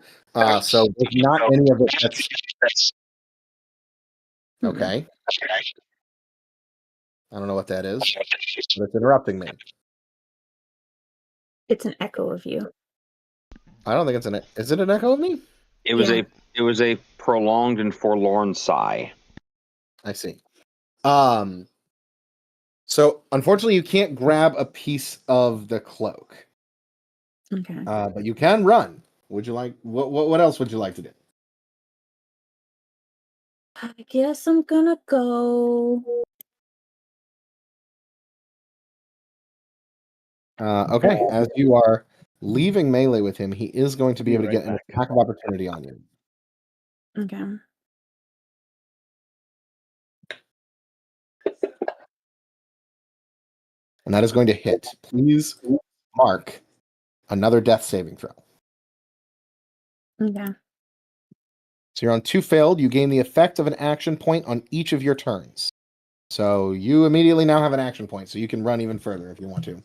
Speaker 2: So there's not any of it that's okay. I don't know what that is, but it's interrupting me.
Speaker 9: It's an echo of you.
Speaker 2: I don't think it's an. Is it an echo of me?
Speaker 10: It was
Speaker 9: Yeah.
Speaker 10: it was a prolonged and forlorn sigh.
Speaker 2: I see. So unfortunately, you can't grab a piece of the cloak,
Speaker 9: Okay.
Speaker 2: but you can run. Would you like what else would you like to do?
Speaker 9: I guess I'm gonna go.
Speaker 2: Okay, as you are leaving melee with him, he is going to be able to get an attack of opportunity on you.
Speaker 9: Okay.
Speaker 2: And that is going to hit. Please mark another death saving throw.
Speaker 9: Okay.
Speaker 2: So you're on 2 failed. You gain the effect of an action point on each of your turns. So you immediately now have an action point, so you can run even further if you want to.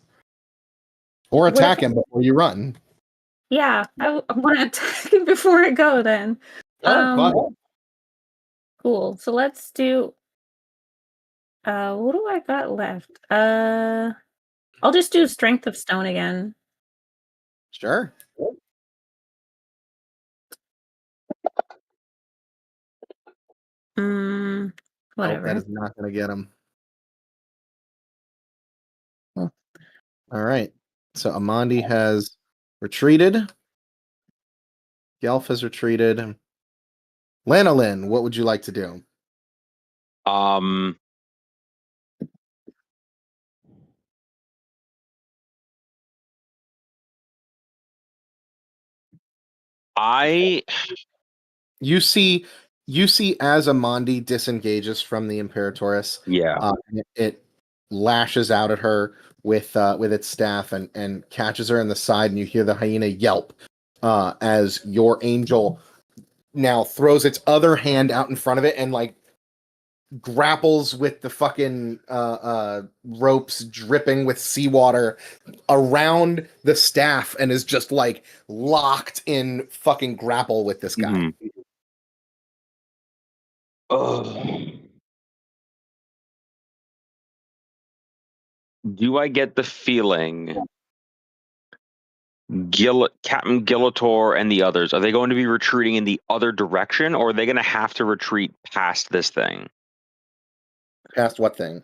Speaker 2: Or attack him before you run.
Speaker 9: Yeah, I want to attack him before I go then.
Speaker 2: Fine.
Speaker 9: Cool. So let's do. What do I got left? I'll just do Strength of Stone again.
Speaker 2: Sure.
Speaker 9: Whatever.
Speaker 2: That is not going to get him.
Speaker 9: Cool.
Speaker 2: All right. So Amandi has retreated. Gelf has retreated. Lanolin, what would you like to do? You see as Amandi disengages from the Imperatrix, it lashes out at her with its staff and catches her in the side, and you hear the hyena yelp as your angel now throws its other hand out in front of it and like grapples with the fucking ropes dripping with seawater around the staff and is just like locked in fucking grapple with this guy.
Speaker 10: Do I get the feeling Captain Gillator and the others, are they going to be retreating in the other direction, or are they going to have to retreat past this thing?
Speaker 2: Past what thing?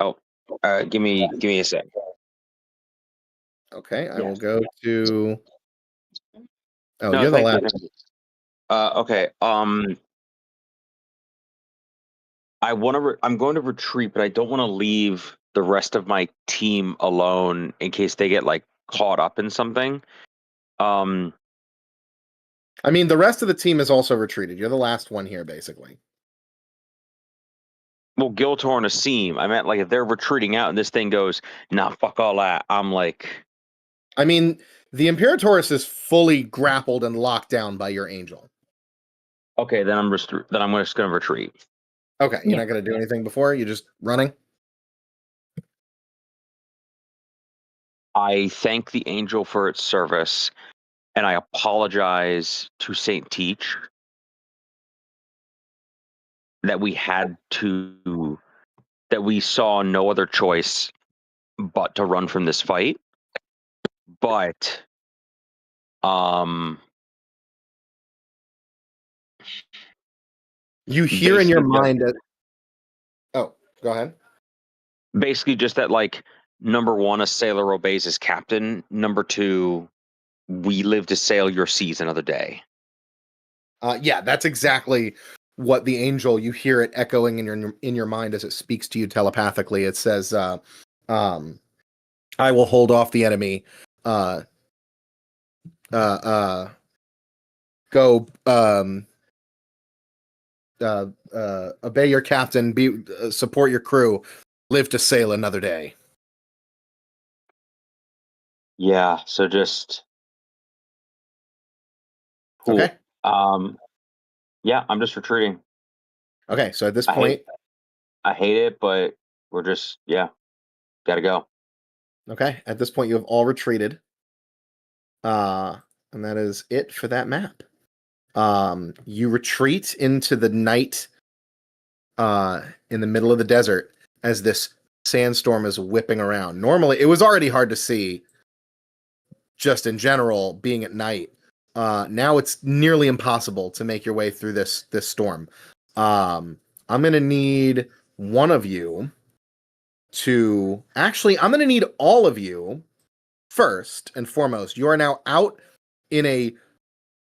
Speaker 10: Oh, give me a sec.
Speaker 2: Okay, I will go to. Oh,
Speaker 10: No,
Speaker 2: you're the
Speaker 10: thank
Speaker 2: last.
Speaker 10: you. Okay. I'm going to retreat, but I don't want to leave the rest of my team alone in case they get like caught up in something.
Speaker 2: I mean, the rest of the team is also retreated. You're the last one here, basically.
Speaker 10: Well, Giltor and Asim, I meant like if they're retreating out and this thing goes, nah, fuck all that. I'm like,
Speaker 2: I mean, the Imperatrix is fully grappled and locked down by your angel.
Speaker 10: Okay, then I'm just gonna retreat.
Speaker 2: Okay, you're
Speaker 6: Yeah.
Speaker 2: not going to do anything before? You're just running?
Speaker 10: I thank the angel for its service, and I apologize to Saint Teach that we saw no other choice but to run from this fight. But
Speaker 2: You hear in your
Speaker 10: basically
Speaker 2: mind that... Oh, go ahead.
Speaker 10: basically just that, like, number one, a sailor obeys his captain. Number two, we live to sail your seas another day.
Speaker 2: Yeah, that's exactly what the angel, you hear it echoing in your mind as it speaks to you telepathically. It says, I will hold off the enemy. Go obey your captain, support your crew, live to sail another day.
Speaker 10: Yeah, so just cool.
Speaker 2: Okay.
Speaker 10: Yeah, I'm just retreating.
Speaker 2: Okay, so at this
Speaker 10: I
Speaker 2: point,
Speaker 10: I hate it, but we're just gotta go.
Speaker 2: okay, at this point you have all retreated. And that is it for that map. You retreat into the night in the middle of the desert as this sandstorm is whipping around. Normally, it was already hard to see just in general being at night. Now it's nearly impossible to make your way through this storm. I'm going to need one of you to... Actually, I'm going to need all of you first and foremost. You are now out in a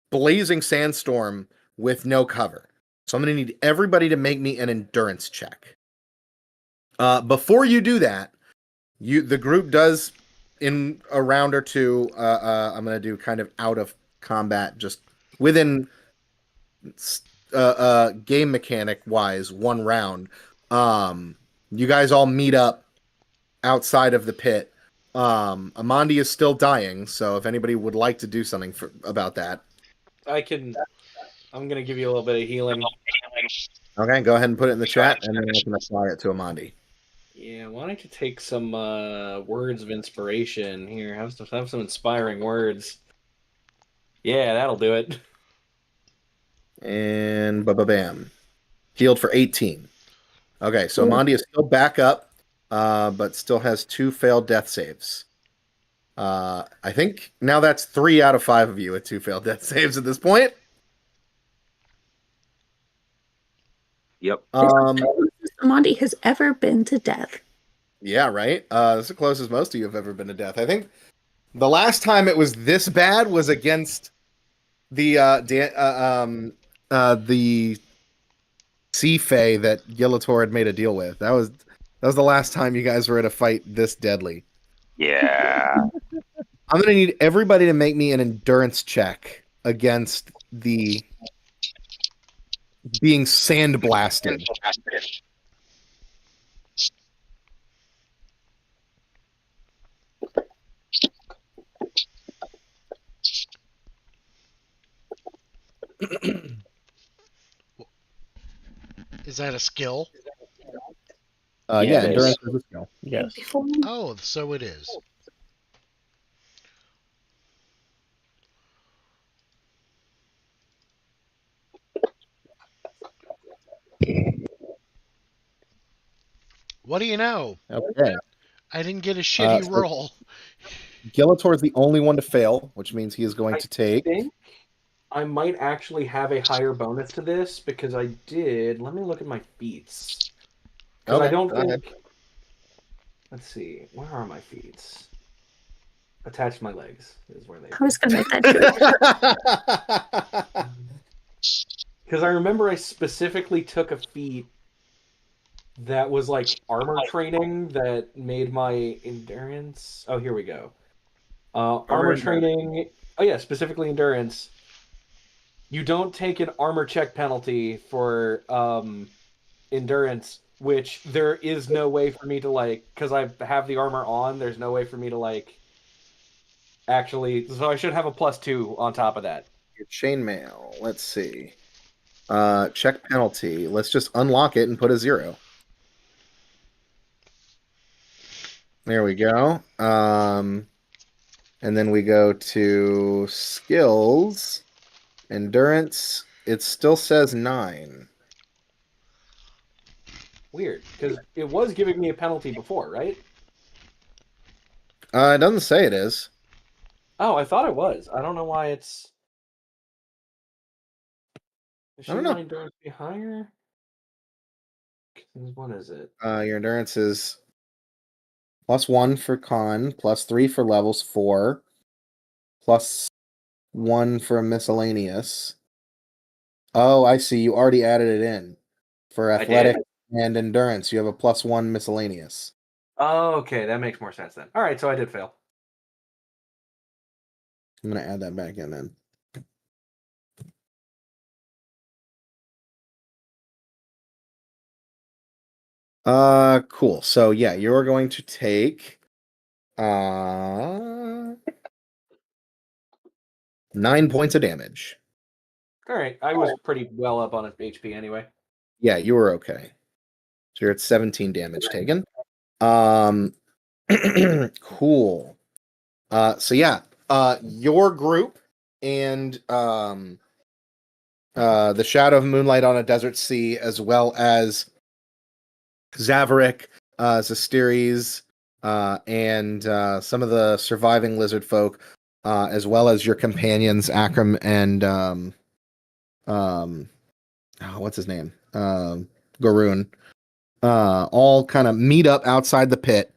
Speaker 2: blazing sandstorm with no cover. So I'm going to need everybody to make me an endurance check. Before you do that, the group does, in a round or two, I'm going to do kind of out of combat, just within game mechanic wise, one round. You guys all meet up outside of the pit. Amandi is still dying, so if anybody would like to do something about that.
Speaker 5: I'm going to give you a little bit of healing.
Speaker 2: Okay, go ahead and put it in the chat, and then I can apply it to Amandi.
Speaker 5: Yeah, why don't you take some words of inspiration here? Have some inspiring words. Yeah, that'll do it.
Speaker 2: And bam. Healed for 18. Okay, so Amandi is still back up, but still has 2 failed death saves. I think now that's 3 out of 5 of you with 2 failed death saves at this point.
Speaker 10: Yep.
Speaker 4: Amandi has ever been to death.
Speaker 2: Yeah, right. This is the closest most of you have ever been to death. I think the last time it was this bad was against the Sea Fae that Gillator had made a deal with. That was the last time you guys were in a fight this deadly.
Speaker 10: Yeah.
Speaker 2: I'm gonna need everybody to make me an endurance check against the being sandblasted.
Speaker 1: Is that a skill?
Speaker 2: Yeah,
Speaker 10: it
Speaker 2: endurance
Speaker 10: is.
Speaker 2: is a skill.
Speaker 6: Yes.
Speaker 1: Oh, so it is. What do you know?
Speaker 2: Okay.
Speaker 1: I didn't get a shitty
Speaker 2: So
Speaker 1: roll.
Speaker 2: Gillator is the only one to fail, which means he is going to take.
Speaker 5: I think I might actually have a higher bonus to this because I did. Let me look at my feats. Because I don't think. Let's see. Where are my feats? Attached to my legs is where they.
Speaker 4: I was going to make that joke.
Speaker 5: Because I remember I specifically took a feat that was like armor training that made my endurance. Oh, here we go. Armor training. Oh yeah, specifically endurance. You don't take an armor check penalty for endurance, which there is no way for me to because I have the armor on. There's no way for me to actually. So I should have a +2 on top of that.
Speaker 2: Your chainmail. Let's see. Check penalty. Let's just unlock it and put a 0. There we go. And then we go to skills, endurance. It still says 9.
Speaker 5: Weird, because it was giving me a penalty before, right?
Speaker 2: It doesn't say it is.
Speaker 5: Oh, I thought it was. I don't know why it's. Shouldn't
Speaker 2: know.
Speaker 5: my endurance be higher? What is it?
Speaker 2: Your endurance is +1 for con, +3 for levels 4, +1 for miscellaneous. Oh, I see. You already added it in. For
Speaker 5: I
Speaker 2: athletic
Speaker 5: did?
Speaker 2: and endurance, you have a +1 miscellaneous.
Speaker 5: Oh, okay, that makes more sense then. All right, so I did fail.
Speaker 2: I'm going to add that back in then. Cool. So yeah, you're going to take 9 points of damage.
Speaker 5: All right, I was pretty well up on HP anyway.
Speaker 2: Yeah, you were okay. So you're at 17 damage taken. Cool. So yeah, your group and the Shadow of Moonlight on a Desert Sea, as well as Zavarick, Zastiris, and some of the surviving lizard folk, as well as your companions, Akram and what's his name? Garoon. All kind of meet up outside the pit.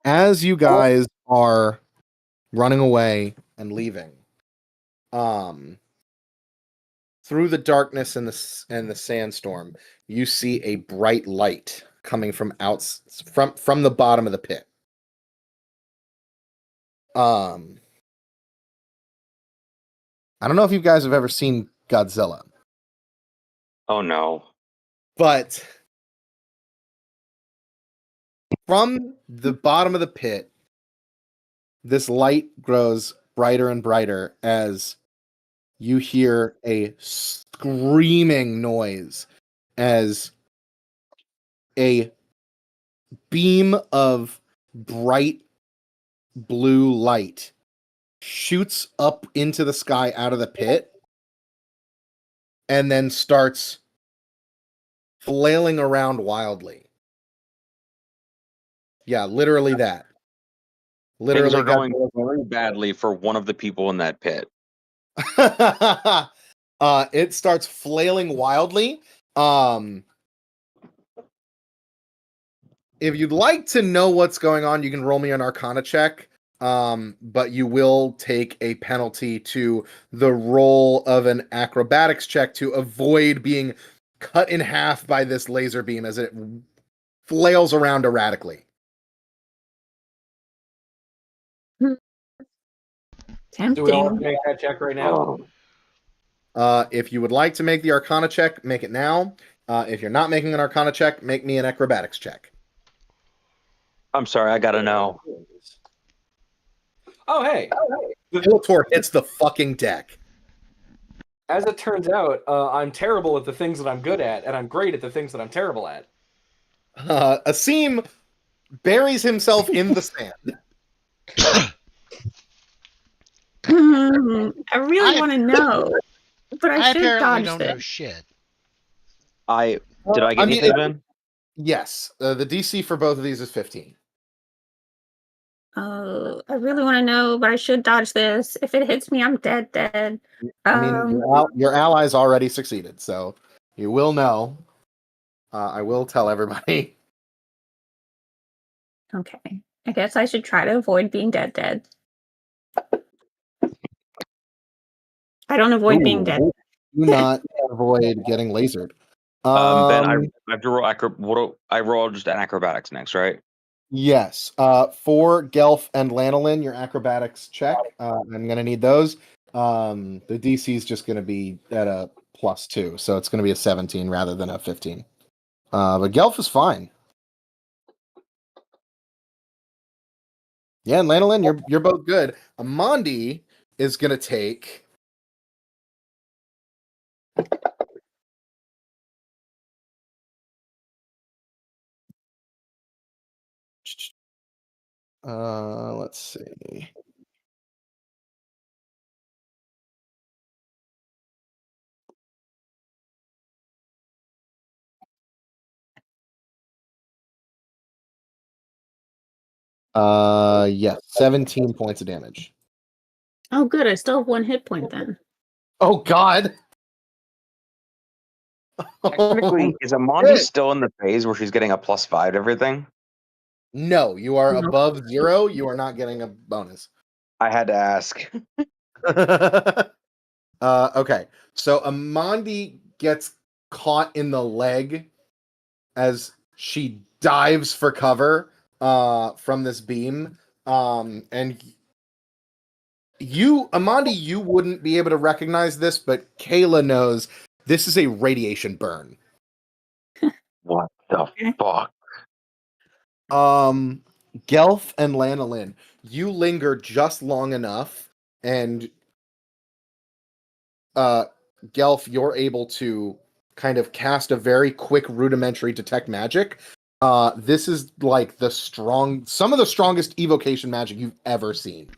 Speaker 2: As you guys are running away and leaving, through the darkness and the sandstorm, you see a bright light coming from from the bottom of the pit. I don't know if you guys have ever seen Godzilla,
Speaker 10: Oh no.
Speaker 2: but from the bottom of the pit, this light grows brighter and brighter as you hear a screaming noise as a beam of bright blue light shoots up into the sky out of the pit and then starts flailing around wildly. Yeah, literally that. Literally
Speaker 10: Things are going very badly for one of the people in that pit.
Speaker 2: It starts flailing wildly. If you'd like to know what's going on, you can roll me an Arcana check. But you will take a penalty to the roll of an acrobatics check to avoid being cut in half by this laser beam as it flails around erratically.
Speaker 5: Do we all have to
Speaker 4: Tempting.
Speaker 5: make that check right now?
Speaker 2: If you would like to make the Arcana check, make it now. If you're not making an Arcana check, make me an acrobatics check.
Speaker 10: I'm sorry, I gotta know.
Speaker 5: Oh, hey.
Speaker 2: Skeletor hits the fucking deck.
Speaker 5: As it turns out, I'm terrible at the things that I'm good at, and I'm great at the things that I'm terrible at.
Speaker 2: Asim buries himself in the sand.
Speaker 4: I really want to know, but I should
Speaker 1: apparently
Speaker 4: dodge
Speaker 1: don't know
Speaker 4: this.
Speaker 1: shit.
Speaker 10: Did I get anything, Ben?
Speaker 2: Yes, the DC for both of these is 15.
Speaker 4: Oh, I really want to know, but I should dodge this. If it hits me, I'm dead.
Speaker 2: I mean, your allies already succeeded, so you will know. I will tell everybody.
Speaker 4: Okay. I guess I should try to avoid being dead. I don't avoid being dead.
Speaker 2: Do not avoid getting lasered.
Speaker 10: Ben, I have to roll I roll just an acrobatics next, right?
Speaker 2: Yes. For Gelf and Lanolin, your acrobatics check. I'm going to need those. The DC is just going to be at a +2, so it's going to be a 17 rather than a 15. But Gelf is fine. Yeah, and Lanolin, you're both good. Amandi is gonna take. Let's see. Yes, 17 points of damage.
Speaker 4: Oh, good. I still have 1 hit point then.
Speaker 2: Oh God!
Speaker 10: Technically, is Amandi
Speaker 2: shit.
Speaker 10: still in the phase where she's getting a +5 to everything?
Speaker 2: No, you are
Speaker 4: No.
Speaker 2: above 0. You are not getting a bonus.
Speaker 10: I had to ask.
Speaker 2: Okay, so Amandi gets caught in the leg as she dives for cover from this beam. And you, Amandi, you wouldn't be able to recognize this, but Kayla knows this is a radiation burn.
Speaker 10: What the
Speaker 4: Okay.
Speaker 10: fuck?
Speaker 2: Gelf and Lanolin, you linger just long enough, and Gelf, you're able to kind of cast a very quick rudimentary detect magic. This is like some of the strongest evocation magic you've ever seen.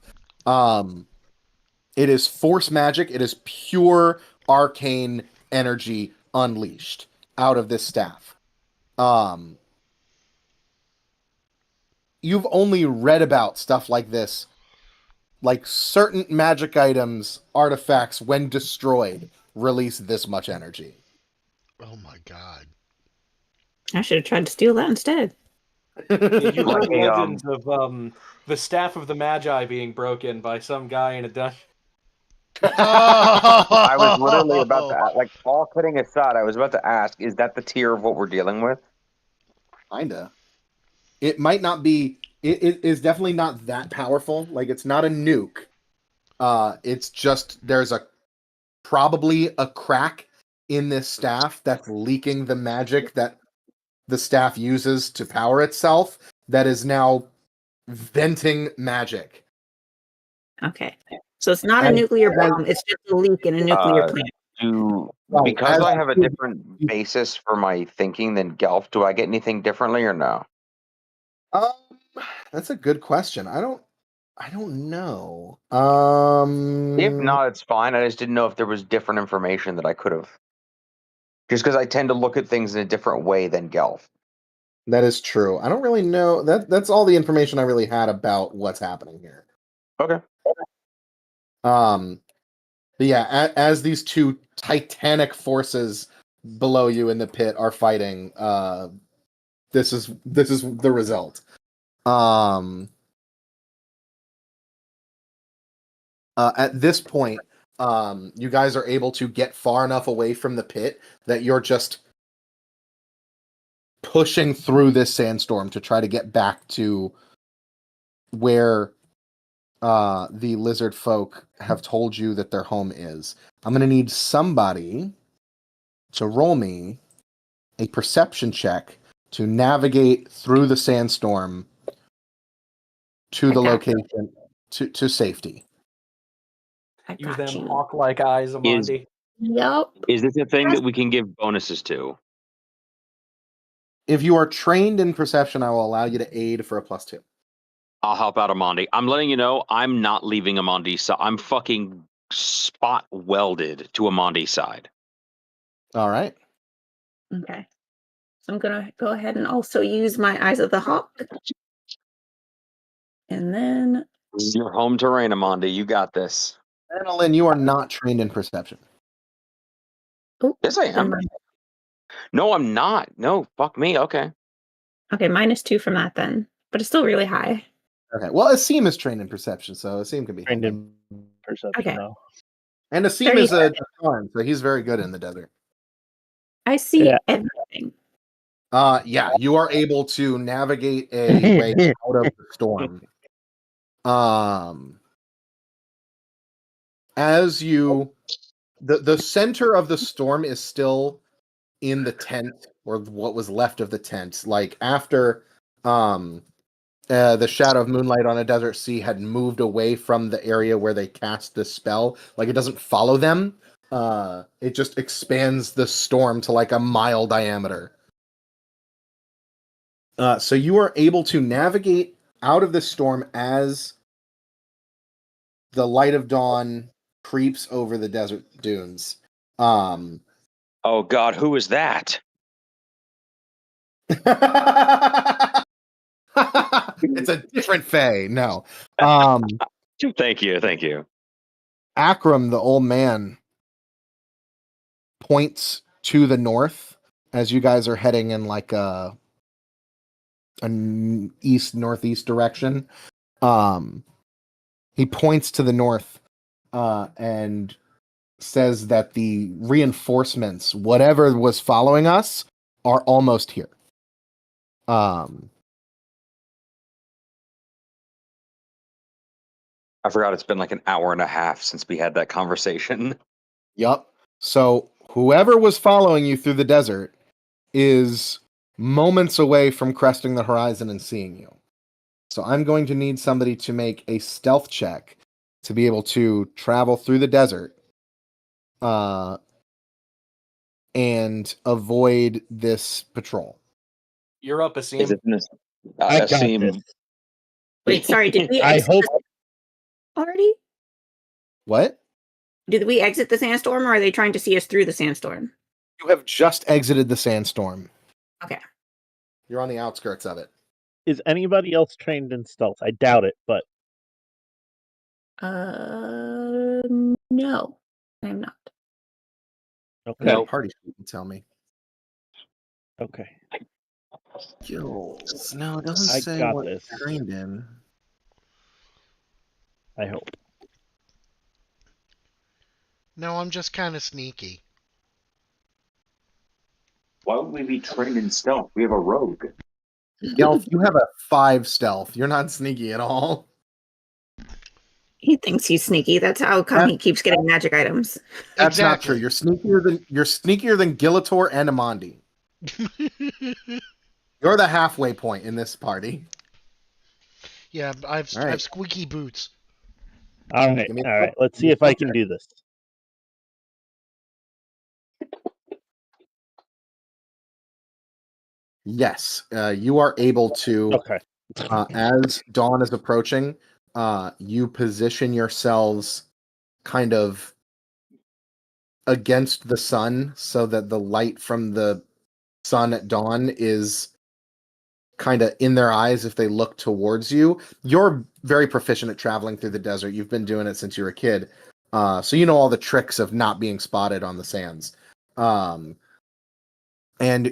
Speaker 2: It is force magic. It is pure arcane energy unleashed out of this staff. You've only read about stuff like this, like certain magic items, artifacts, when destroyed, release this much energy.
Speaker 1: Oh my god.
Speaker 4: I should have tried to steal that instead.
Speaker 5: You
Speaker 10: Like
Speaker 5: heard
Speaker 10: a,
Speaker 5: legends of the staff of the Magi being broken by some guy in a dungeon.
Speaker 10: I was literally about to, like, all kidding aside, I was about to ask, is that the tier of what we're dealing with?
Speaker 2: Kinda. It might not be. It is definitely not that powerful. Like, it's not a nuke. It's just there's probably a crack in this staff that's leaking the magic that the staff uses to power itself. That is now venting magic.
Speaker 4: Okay. So it's not a
Speaker 2: As-
Speaker 4: nuclear
Speaker 2: as-
Speaker 4: bomb, it's just a leak in a nuclear plant.
Speaker 2: Right,
Speaker 10: Because
Speaker 2: as-
Speaker 10: I have a different basis for my thinking than Gelf, do I get anything differently or no?
Speaker 2: Um, that's a good question. I don't know.
Speaker 10: If not, it's fine. I just didn't know if there was different information that I could have. Just because I tend to look at things in a different way than Gelf.
Speaker 2: That is true. I don't really know. That's all the information I really had about what's happening here.
Speaker 10: Okay.
Speaker 2: But yeah, as these two titanic forces below you in the pit are fighting, this is the result. At this point, you guys are able to get far enough away from the pit that you're just pushing through this sandstorm to try to get back to where the lizard folk have told you that their home is. I'm going to need somebody to roll me a perception check to navigate through the sandstorm to the location to safety.
Speaker 4: I
Speaker 5: Use
Speaker 4: got
Speaker 5: them
Speaker 4: you.
Speaker 5: hawk-like eyes, Amandi.
Speaker 4: Yup.
Speaker 10: Is this a thing that we can give bonuses to?
Speaker 2: If you are trained in perception, I will allow you to aid for a +2.
Speaker 10: I'll help out Amandi. I'm letting you know I'm not leaving Amandi's side. I'm fucking spot welded to Amandi's side.
Speaker 2: All right.
Speaker 4: Okay. So I'm gonna go ahead and also use my Eyes of the Hawk. And then
Speaker 10: This is your home terrain, Amandi. You got this.
Speaker 2: Annalyn, you are not trained in perception.
Speaker 10: Yes, I
Speaker 4: then
Speaker 10: am.
Speaker 4: my-
Speaker 10: No, I'm not. No, fuck me. Okay.
Speaker 4: okay, -2 from that then. But it's still really high.
Speaker 2: Okay. Well, Asim is trained in perception, so Asim can be
Speaker 6: Trained
Speaker 2: helping.
Speaker 6: in perception
Speaker 4: Okay.
Speaker 6: now.
Speaker 2: And Asim
Speaker 4: 30
Speaker 2: is a Jafar, so he's very good in the desert.
Speaker 4: I see
Speaker 6: Yeah.
Speaker 4: everything.
Speaker 2: Yeah, you are able to navigate a way out of the storm. As you the center of the storm is still in the tent, or what was left of the tent. Like after the shadow of moonlight on a desert sea had moved away from the area where they cast this spell. Like it doesn't follow them. It just expands the storm to like a mile diameter. So you are able to navigate out of the storm as the light of dawn creeps over the desert dunes.
Speaker 10: Oh God, who is that?
Speaker 2: It's a different Fae. No.
Speaker 10: Thank you.
Speaker 2: Akram, the old man, points to the north as you guys are heading in like an east northeast direction. He points to the north and says that the reinforcements, whatever was following us, are almost here.
Speaker 10: I forgot it's been like an hour and a half since we had that conversation.
Speaker 2: Yup. So whoever was following you through the desert is moments away from cresting the horizon and seeing you. So I'm going to need somebody to make a stealth check to be able to travel through the desert and avoid this patrol.
Speaker 5: You're up,
Speaker 10: Is
Speaker 5: Asim.
Speaker 10: it
Speaker 6: I got
Speaker 10: Asim?
Speaker 6: this.
Speaker 9: Wait, sorry, did we
Speaker 6: I
Speaker 9: exit
Speaker 6: hope
Speaker 9: already?
Speaker 2: What?
Speaker 9: Did we exit the sandstorm, or are they trying to see us through the sandstorm?
Speaker 2: You have just exited the sandstorm.
Speaker 9: Okay.
Speaker 2: You're on the outskirts of it.
Speaker 6: is anybody else trained in stealth? I doubt it, but
Speaker 9: No, I am not.
Speaker 2: I
Speaker 6: okay.
Speaker 2: got a
Speaker 10: Nope.
Speaker 2: party sheet, you tell me.
Speaker 6: Okay.
Speaker 2: Skills. No, it doesn't
Speaker 6: I
Speaker 2: say
Speaker 6: got
Speaker 2: what
Speaker 6: this.
Speaker 2: you're trained in.
Speaker 6: I hope.
Speaker 1: No, I'm just kind of sneaky.
Speaker 10: Why would we be trained in stealth? We have a rogue.
Speaker 2: Gelf, you have a 5 stealth. You're not sneaky at all.
Speaker 9: He thinks he's sneaky. That's how come he keeps getting magic items.
Speaker 2: That's not true.
Speaker 1: Exactly.
Speaker 2: You're sneakier than Gillator and Amandi. You're the halfway point in this party.
Speaker 1: Yeah, I've
Speaker 2: All right.
Speaker 1: I've squeaky boots.
Speaker 6: All right.
Speaker 2: Give me a
Speaker 6: All right.
Speaker 2: stealth-
Speaker 6: Let's
Speaker 2: give me
Speaker 6: see
Speaker 2: a
Speaker 6: if I
Speaker 2: stealth
Speaker 6: can
Speaker 2: check.
Speaker 6: do this.
Speaker 2: Yes, you are able to.
Speaker 6: Okay.
Speaker 2: As dawn is approaching, you position yourselves kind of against the sun so that the light from the sun at dawn is kind of in their eyes if they look towards you. You're very proficient at traveling through the desert. You've been doing it since you were a kid. So you know all the tricks of not being spotted on the sands. And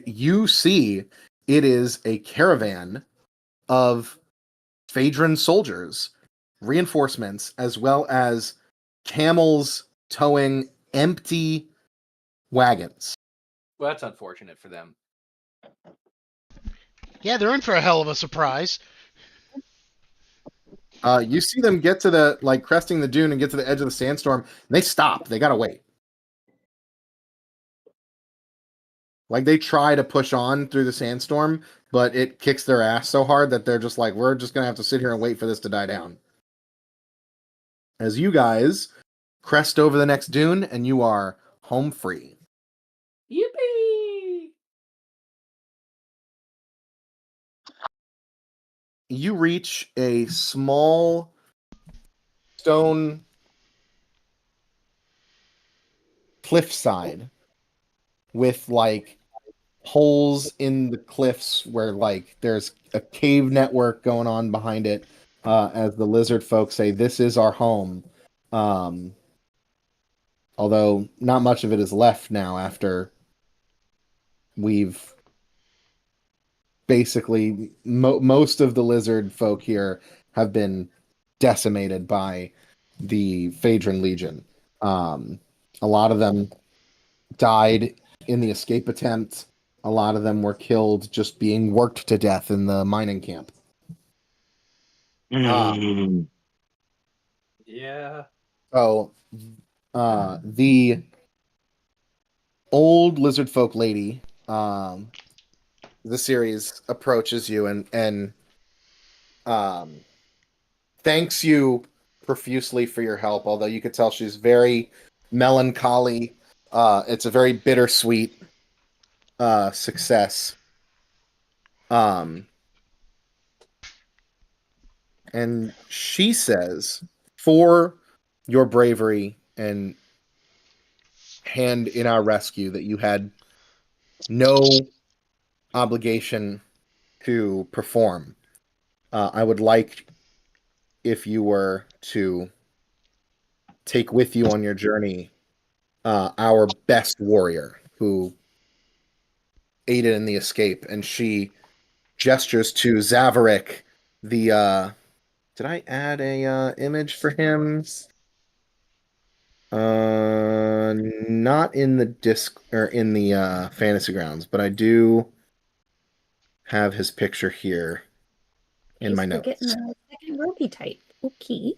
Speaker 2: you see it is a caravan of Phaedron soldiers, reinforcements, as well as camels towing empty wagons.
Speaker 5: Well, that's unfortunate for them.
Speaker 1: Yeah, they're in for a hell of a surprise.
Speaker 2: You see them get to the cresting the dune and get to the edge of the sandstorm, and they stop. They gotta wait. Like they try to push on through the sandstorm, but it kicks their ass so hard that they're just like, we're just gonna have to sit here and wait for this to die down. As you guys crest over the next dune, and you are home free.
Speaker 5: Yippee!
Speaker 2: You reach a small stone cliffside with like holes in the cliffs where like there's a cave network going on behind it. As the lizard folk say, this is our home. Although not much of it is left now after we've basically most of the lizard folk here have been decimated by the Phaedron Legion. A lot of them died in the escape attempt. A lot of them were killed just being worked to death in the mining camp.
Speaker 10: Mm.
Speaker 5: Yeah.
Speaker 2: So, the old lizard folk lady, the series approaches you and thanks you profusely for your help, although you could tell she's very melancholy. It's a very bittersweet success. And she says, for your bravery and hand in our rescue, that you had no obligation to perform. I would like if you were to take with you on your journey our best warrior who aided in the escape. And she gestures to Zavarick, the did I add a image for him? Not in the disc or in the fantasy grounds, but I do have his picture here in my notes.
Speaker 4: Getting a second ropey type. Okay.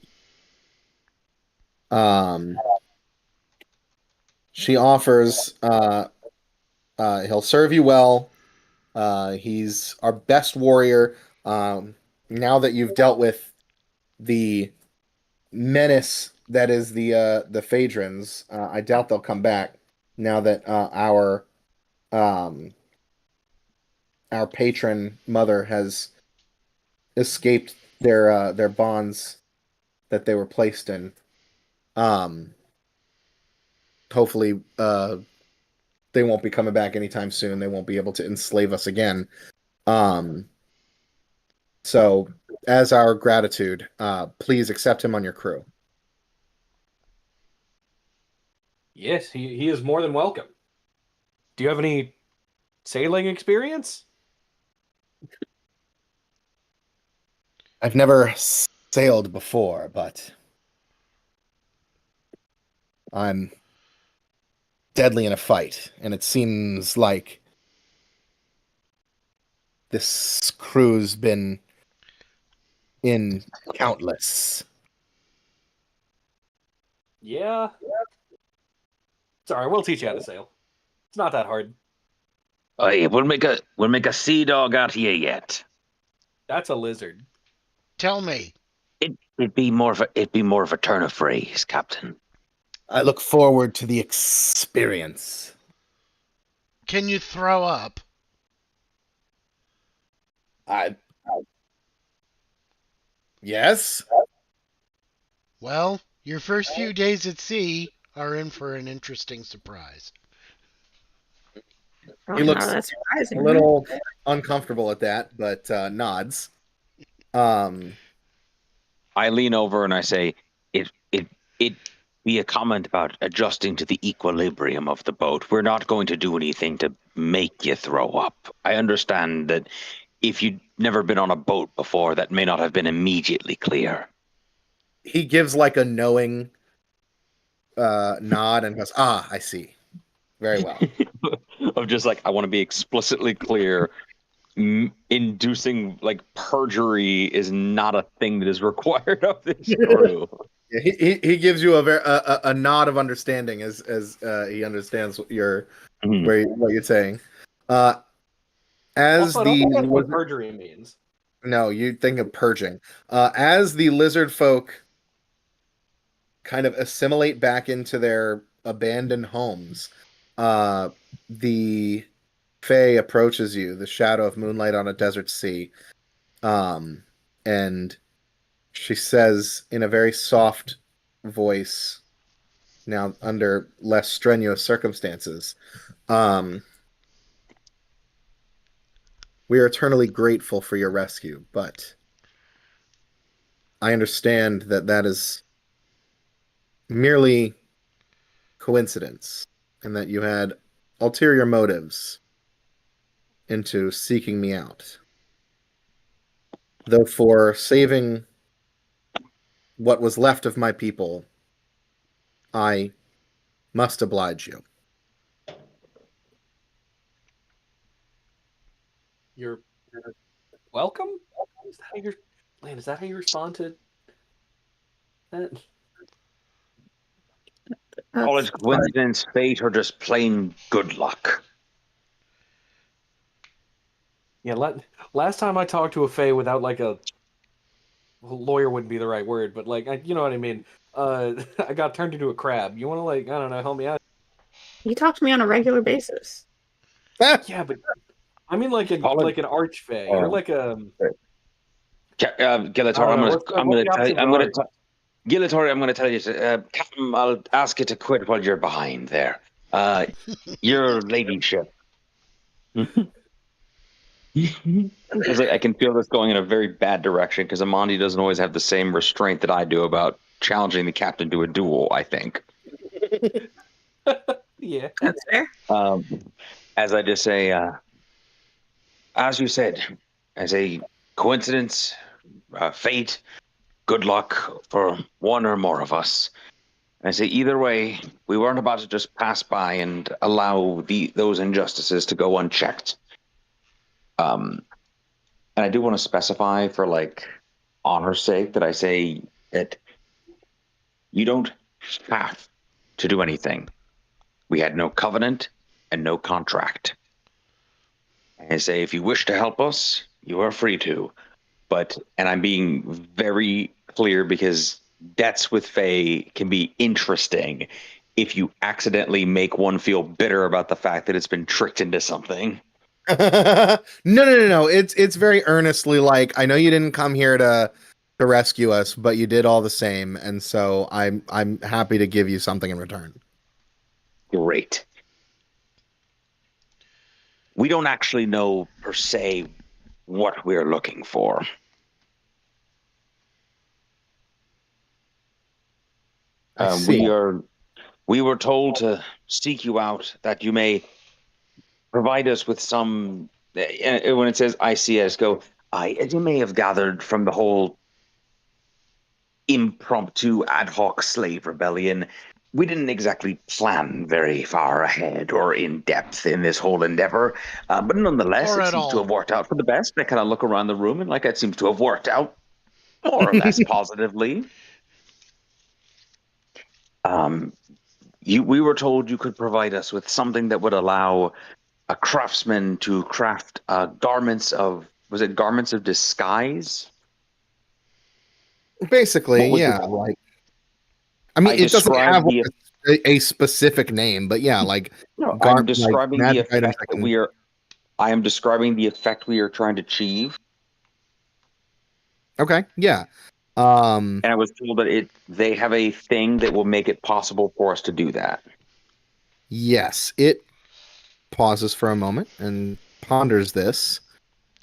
Speaker 2: She offers he'll serve you well. He's our best warrior. Now that you've dealt with the menace that is the Phaedrons, I doubt they'll come back now that our patron mother has escaped their bonds that they were placed in. Hopefully, they won't be coming back anytime soon. They won't be able to enslave us again. So, as our gratitude, please accept him on your crew.
Speaker 5: Yes, he is more than welcome. Do you have any sailing experience?
Speaker 2: I've never sailed before, but I'm deadly in a fight, and it seems like this crew's been in countless.
Speaker 5: Yeah. Sorry, we'll teach you how to sail. It's not that hard.
Speaker 10: Hey, we'll make a sea dog out of you yet.
Speaker 5: That's a lizard.
Speaker 1: Tell me.
Speaker 10: It'd be more of a turn of phrase, Captain.
Speaker 2: I look forward to the experience.
Speaker 1: Can you throw up?
Speaker 2: Yes.
Speaker 1: Well, your first few days at sea are in for an interesting surprise.
Speaker 2: He looks
Speaker 4: that's surprising.
Speaker 2: a little uncomfortable at that, but nods.
Speaker 10: I lean over and I say, it be a comment about adjusting to the equilibrium of the boat. We're not going to do anything to make you throw up. I understand that if you've never been on a boat before, that may not have been immediately clear.
Speaker 2: He gives like a knowing nod and goes, I see. Very well.
Speaker 10: Of just like, I want to be explicitly clear. Inducing like perjury is not a thing that is required of this crew.
Speaker 2: Yeah, he gives you a nod of understanding as he understands what you're saying. As
Speaker 5: Also, I don't think that's what perjury means.
Speaker 2: No, you think of purging. As the lizard folk kind of assimilate back into their abandoned homes, the Fae approaches you, the shadow of moonlight on a desert sea, and she says in a very soft voice, now under less strenuous circumstances, we are eternally grateful for your rescue, but I understand that is merely coincidence and that you had ulterior motives into seeking me out. Though for saving what was left of my people, I must oblige you.
Speaker 5: You're welcome? Is that how you respond to that?
Speaker 10: All it's coincidence, fate, or just plain good luck.
Speaker 5: Yeah, last time I talked to a Fae without like a lawyer wouldn't be the right word, but like you know what I mean. I got turned into a crab. You want to like I don't know, help me out?
Speaker 4: You talk to me on a regular basis.
Speaker 5: Yeah, but I mean like an
Speaker 10: Call it.
Speaker 5: archfey or like a
Speaker 10: Gillator,
Speaker 5: I don't know
Speaker 10: I'm
Speaker 5: what's
Speaker 10: gonna
Speaker 5: the
Speaker 10: tell you,
Speaker 5: opposite of an arch?
Speaker 10: Gillator, I'm gonna tell you, Captain, I'll ask you to quit while you're behind there. Your ladyship. It's like I can feel this going in a very bad direction because Amandi doesn't always have the same restraint that I do about challenging the captain to a duel, I think.
Speaker 5: Yeah.
Speaker 4: That's fair.
Speaker 10: As I just say, as you said, as a coincidence, fate, good luck for one or more of us. I say either way, we weren't about to just pass by and allow those injustices to go unchecked. And I do want to specify for like honor's sake that I say that you don't have to do anything. We had no covenant and no contract. And I say if you wish to help us, you are free to. But and I'm being very clear because debts with Faye can be interesting if you accidentally make one feel bitter about the fact that it's been tricked into something.
Speaker 2: No. It's very earnestly like I know you didn't come here to rescue us, but you did all the same, and so I'm happy to give you something in return.
Speaker 10: Great. We don't actually know per se what we're looking for.
Speaker 2: I see.
Speaker 10: We were told to seek you out that you may provide us with some. When it says ICS, go. As you may have gathered from the whole impromptu ad hoc slave rebellion, we didn't exactly plan very far ahead or in depth in this whole endeavor. But nonetheless,
Speaker 1: Or
Speaker 10: it
Speaker 1: at
Speaker 10: seems to
Speaker 1: all.
Speaker 10: have worked out for the best. I kind of look around the room and like it seems to have worked out more or less positively. We were told you could provide us with something that would allow a craftsman to craft garments of, was it garments of disguise?
Speaker 2: Basically,
Speaker 10: What was
Speaker 2: yeah.
Speaker 10: the,
Speaker 2: Like, I mean,
Speaker 10: I
Speaker 2: it doesn't have
Speaker 10: described the
Speaker 2: a specific name, but yeah, like
Speaker 10: no, I'm
Speaker 2: like
Speaker 10: describing the
Speaker 2: magic items
Speaker 10: effect
Speaker 2: that
Speaker 10: that
Speaker 2: can.
Speaker 10: I am describing the effect we are trying to achieve.
Speaker 2: Okay, yeah.
Speaker 10: And I was told that they have a thing that will make it possible for us to do that.
Speaker 2: Yes, it pauses for a moment and ponders this,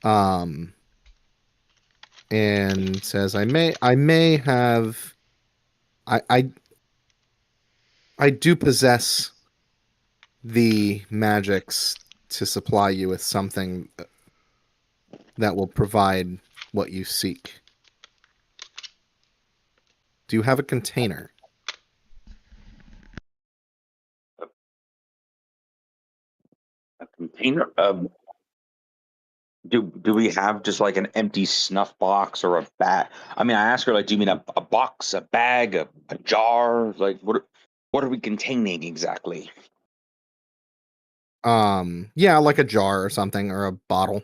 Speaker 2: um, and says, I may have, I I do possess the magics to supply you with something that will provide what you seek. Do you have a container?
Speaker 10: A container. Do we have just like an empty snuff box or a bag? I mean, I asked her like, do you mean a box, a bag, a jar? Like, what are we containing exactly?
Speaker 2: Yeah, like a jar or something or a bottle.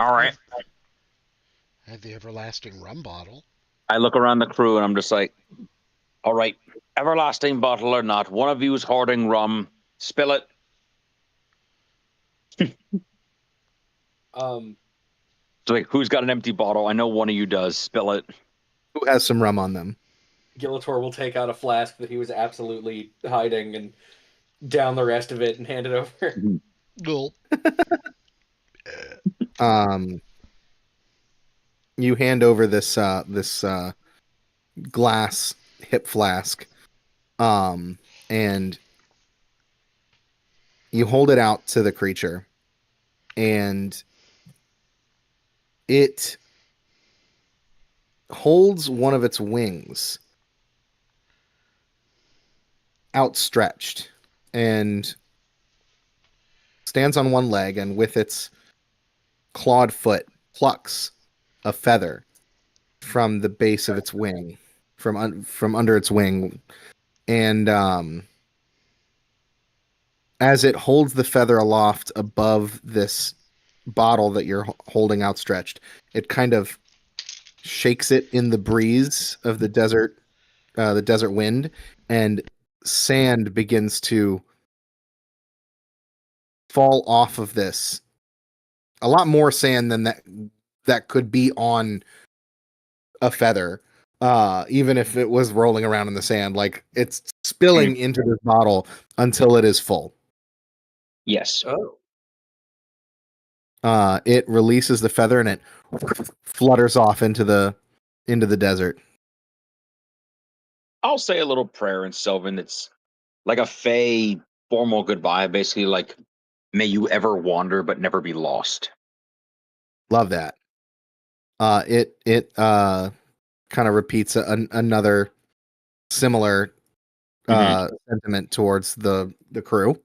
Speaker 10: All right.
Speaker 1: Had the everlasting rum bottle.
Speaker 10: I look around the crew and I'm just like, all right, everlasting bottle or not, one of you's hoarding rum. Spill it. So like, who's got an empty bottle? I know one of you does. Spill it.
Speaker 2: Who has some rum on them?
Speaker 5: Gillator will take out a flask that he was absolutely hiding and down the rest of it and hand it over.
Speaker 1: Well,
Speaker 2: Um, you hand over this glass hip flask, and you hold it out to the creature, and it holds one of its wings outstretched and stands on one leg, and with its clawed foot plucks a feather from the base of its wing, from under its wing, and as it holds the feather aloft above this bottle that you're holding outstretched, it kind of shakes it in the breeze of the desert wind, and sand begins to fall off of this. A lot more sand than that could be on a feather, even if it was rolling around in the sand. Like, it's spilling into this bottle until it is full.
Speaker 10: Yes.
Speaker 5: Oh.
Speaker 2: It releases the feather and it flutters off into the desert.
Speaker 10: I'll say a little prayer in Sylvan that's like a fey formal goodbye, basically like, may you ever wander but never be lost.
Speaker 2: Love that. It kind of repeats another similar sentiment towards the crew.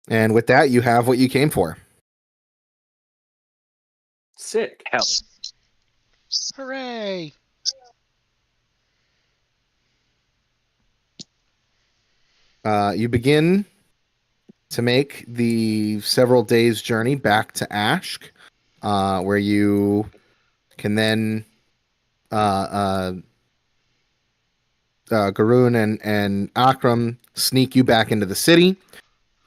Speaker 2: And with that, you have what you came for.
Speaker 5: Sick.
Speaker 10: Hell.
Speaker 1: Hooray!
Speaker 2: You begin to make the several days journey back to Ashk, where you can then Garoon and Akram sneak you back into the city,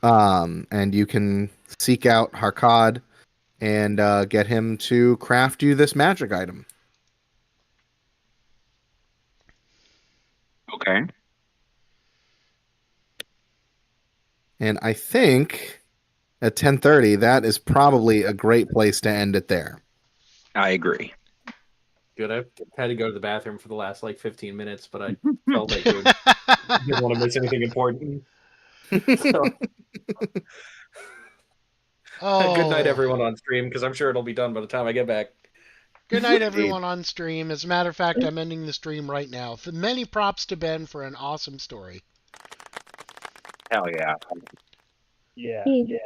Speaker 2: and you can seek out Harkad and get him to craft you this magic item.
Speaker 10: Okay.
Speaker 2: And I think at 10:30, that is probably a great place to end it there.
Speaker 10: I agree.
Speaker 5: Good. I've had to go to the bathroom for the last like 15 minutes, but I felt like didn't want to miss anything important. So, good night,
Speaker 1: Oh,
Speaker 5: everyone on stream, because I'm sure it'll be done by the time I get back.
Speaker 1: good night, everyone on stream. As a matter of fact, I'm ending the stream right now. Many props to Ben for an awesome story.
Speaker 10: Hell yeah.
Speaker 6: Yeah.
Speaker 9: Yeah.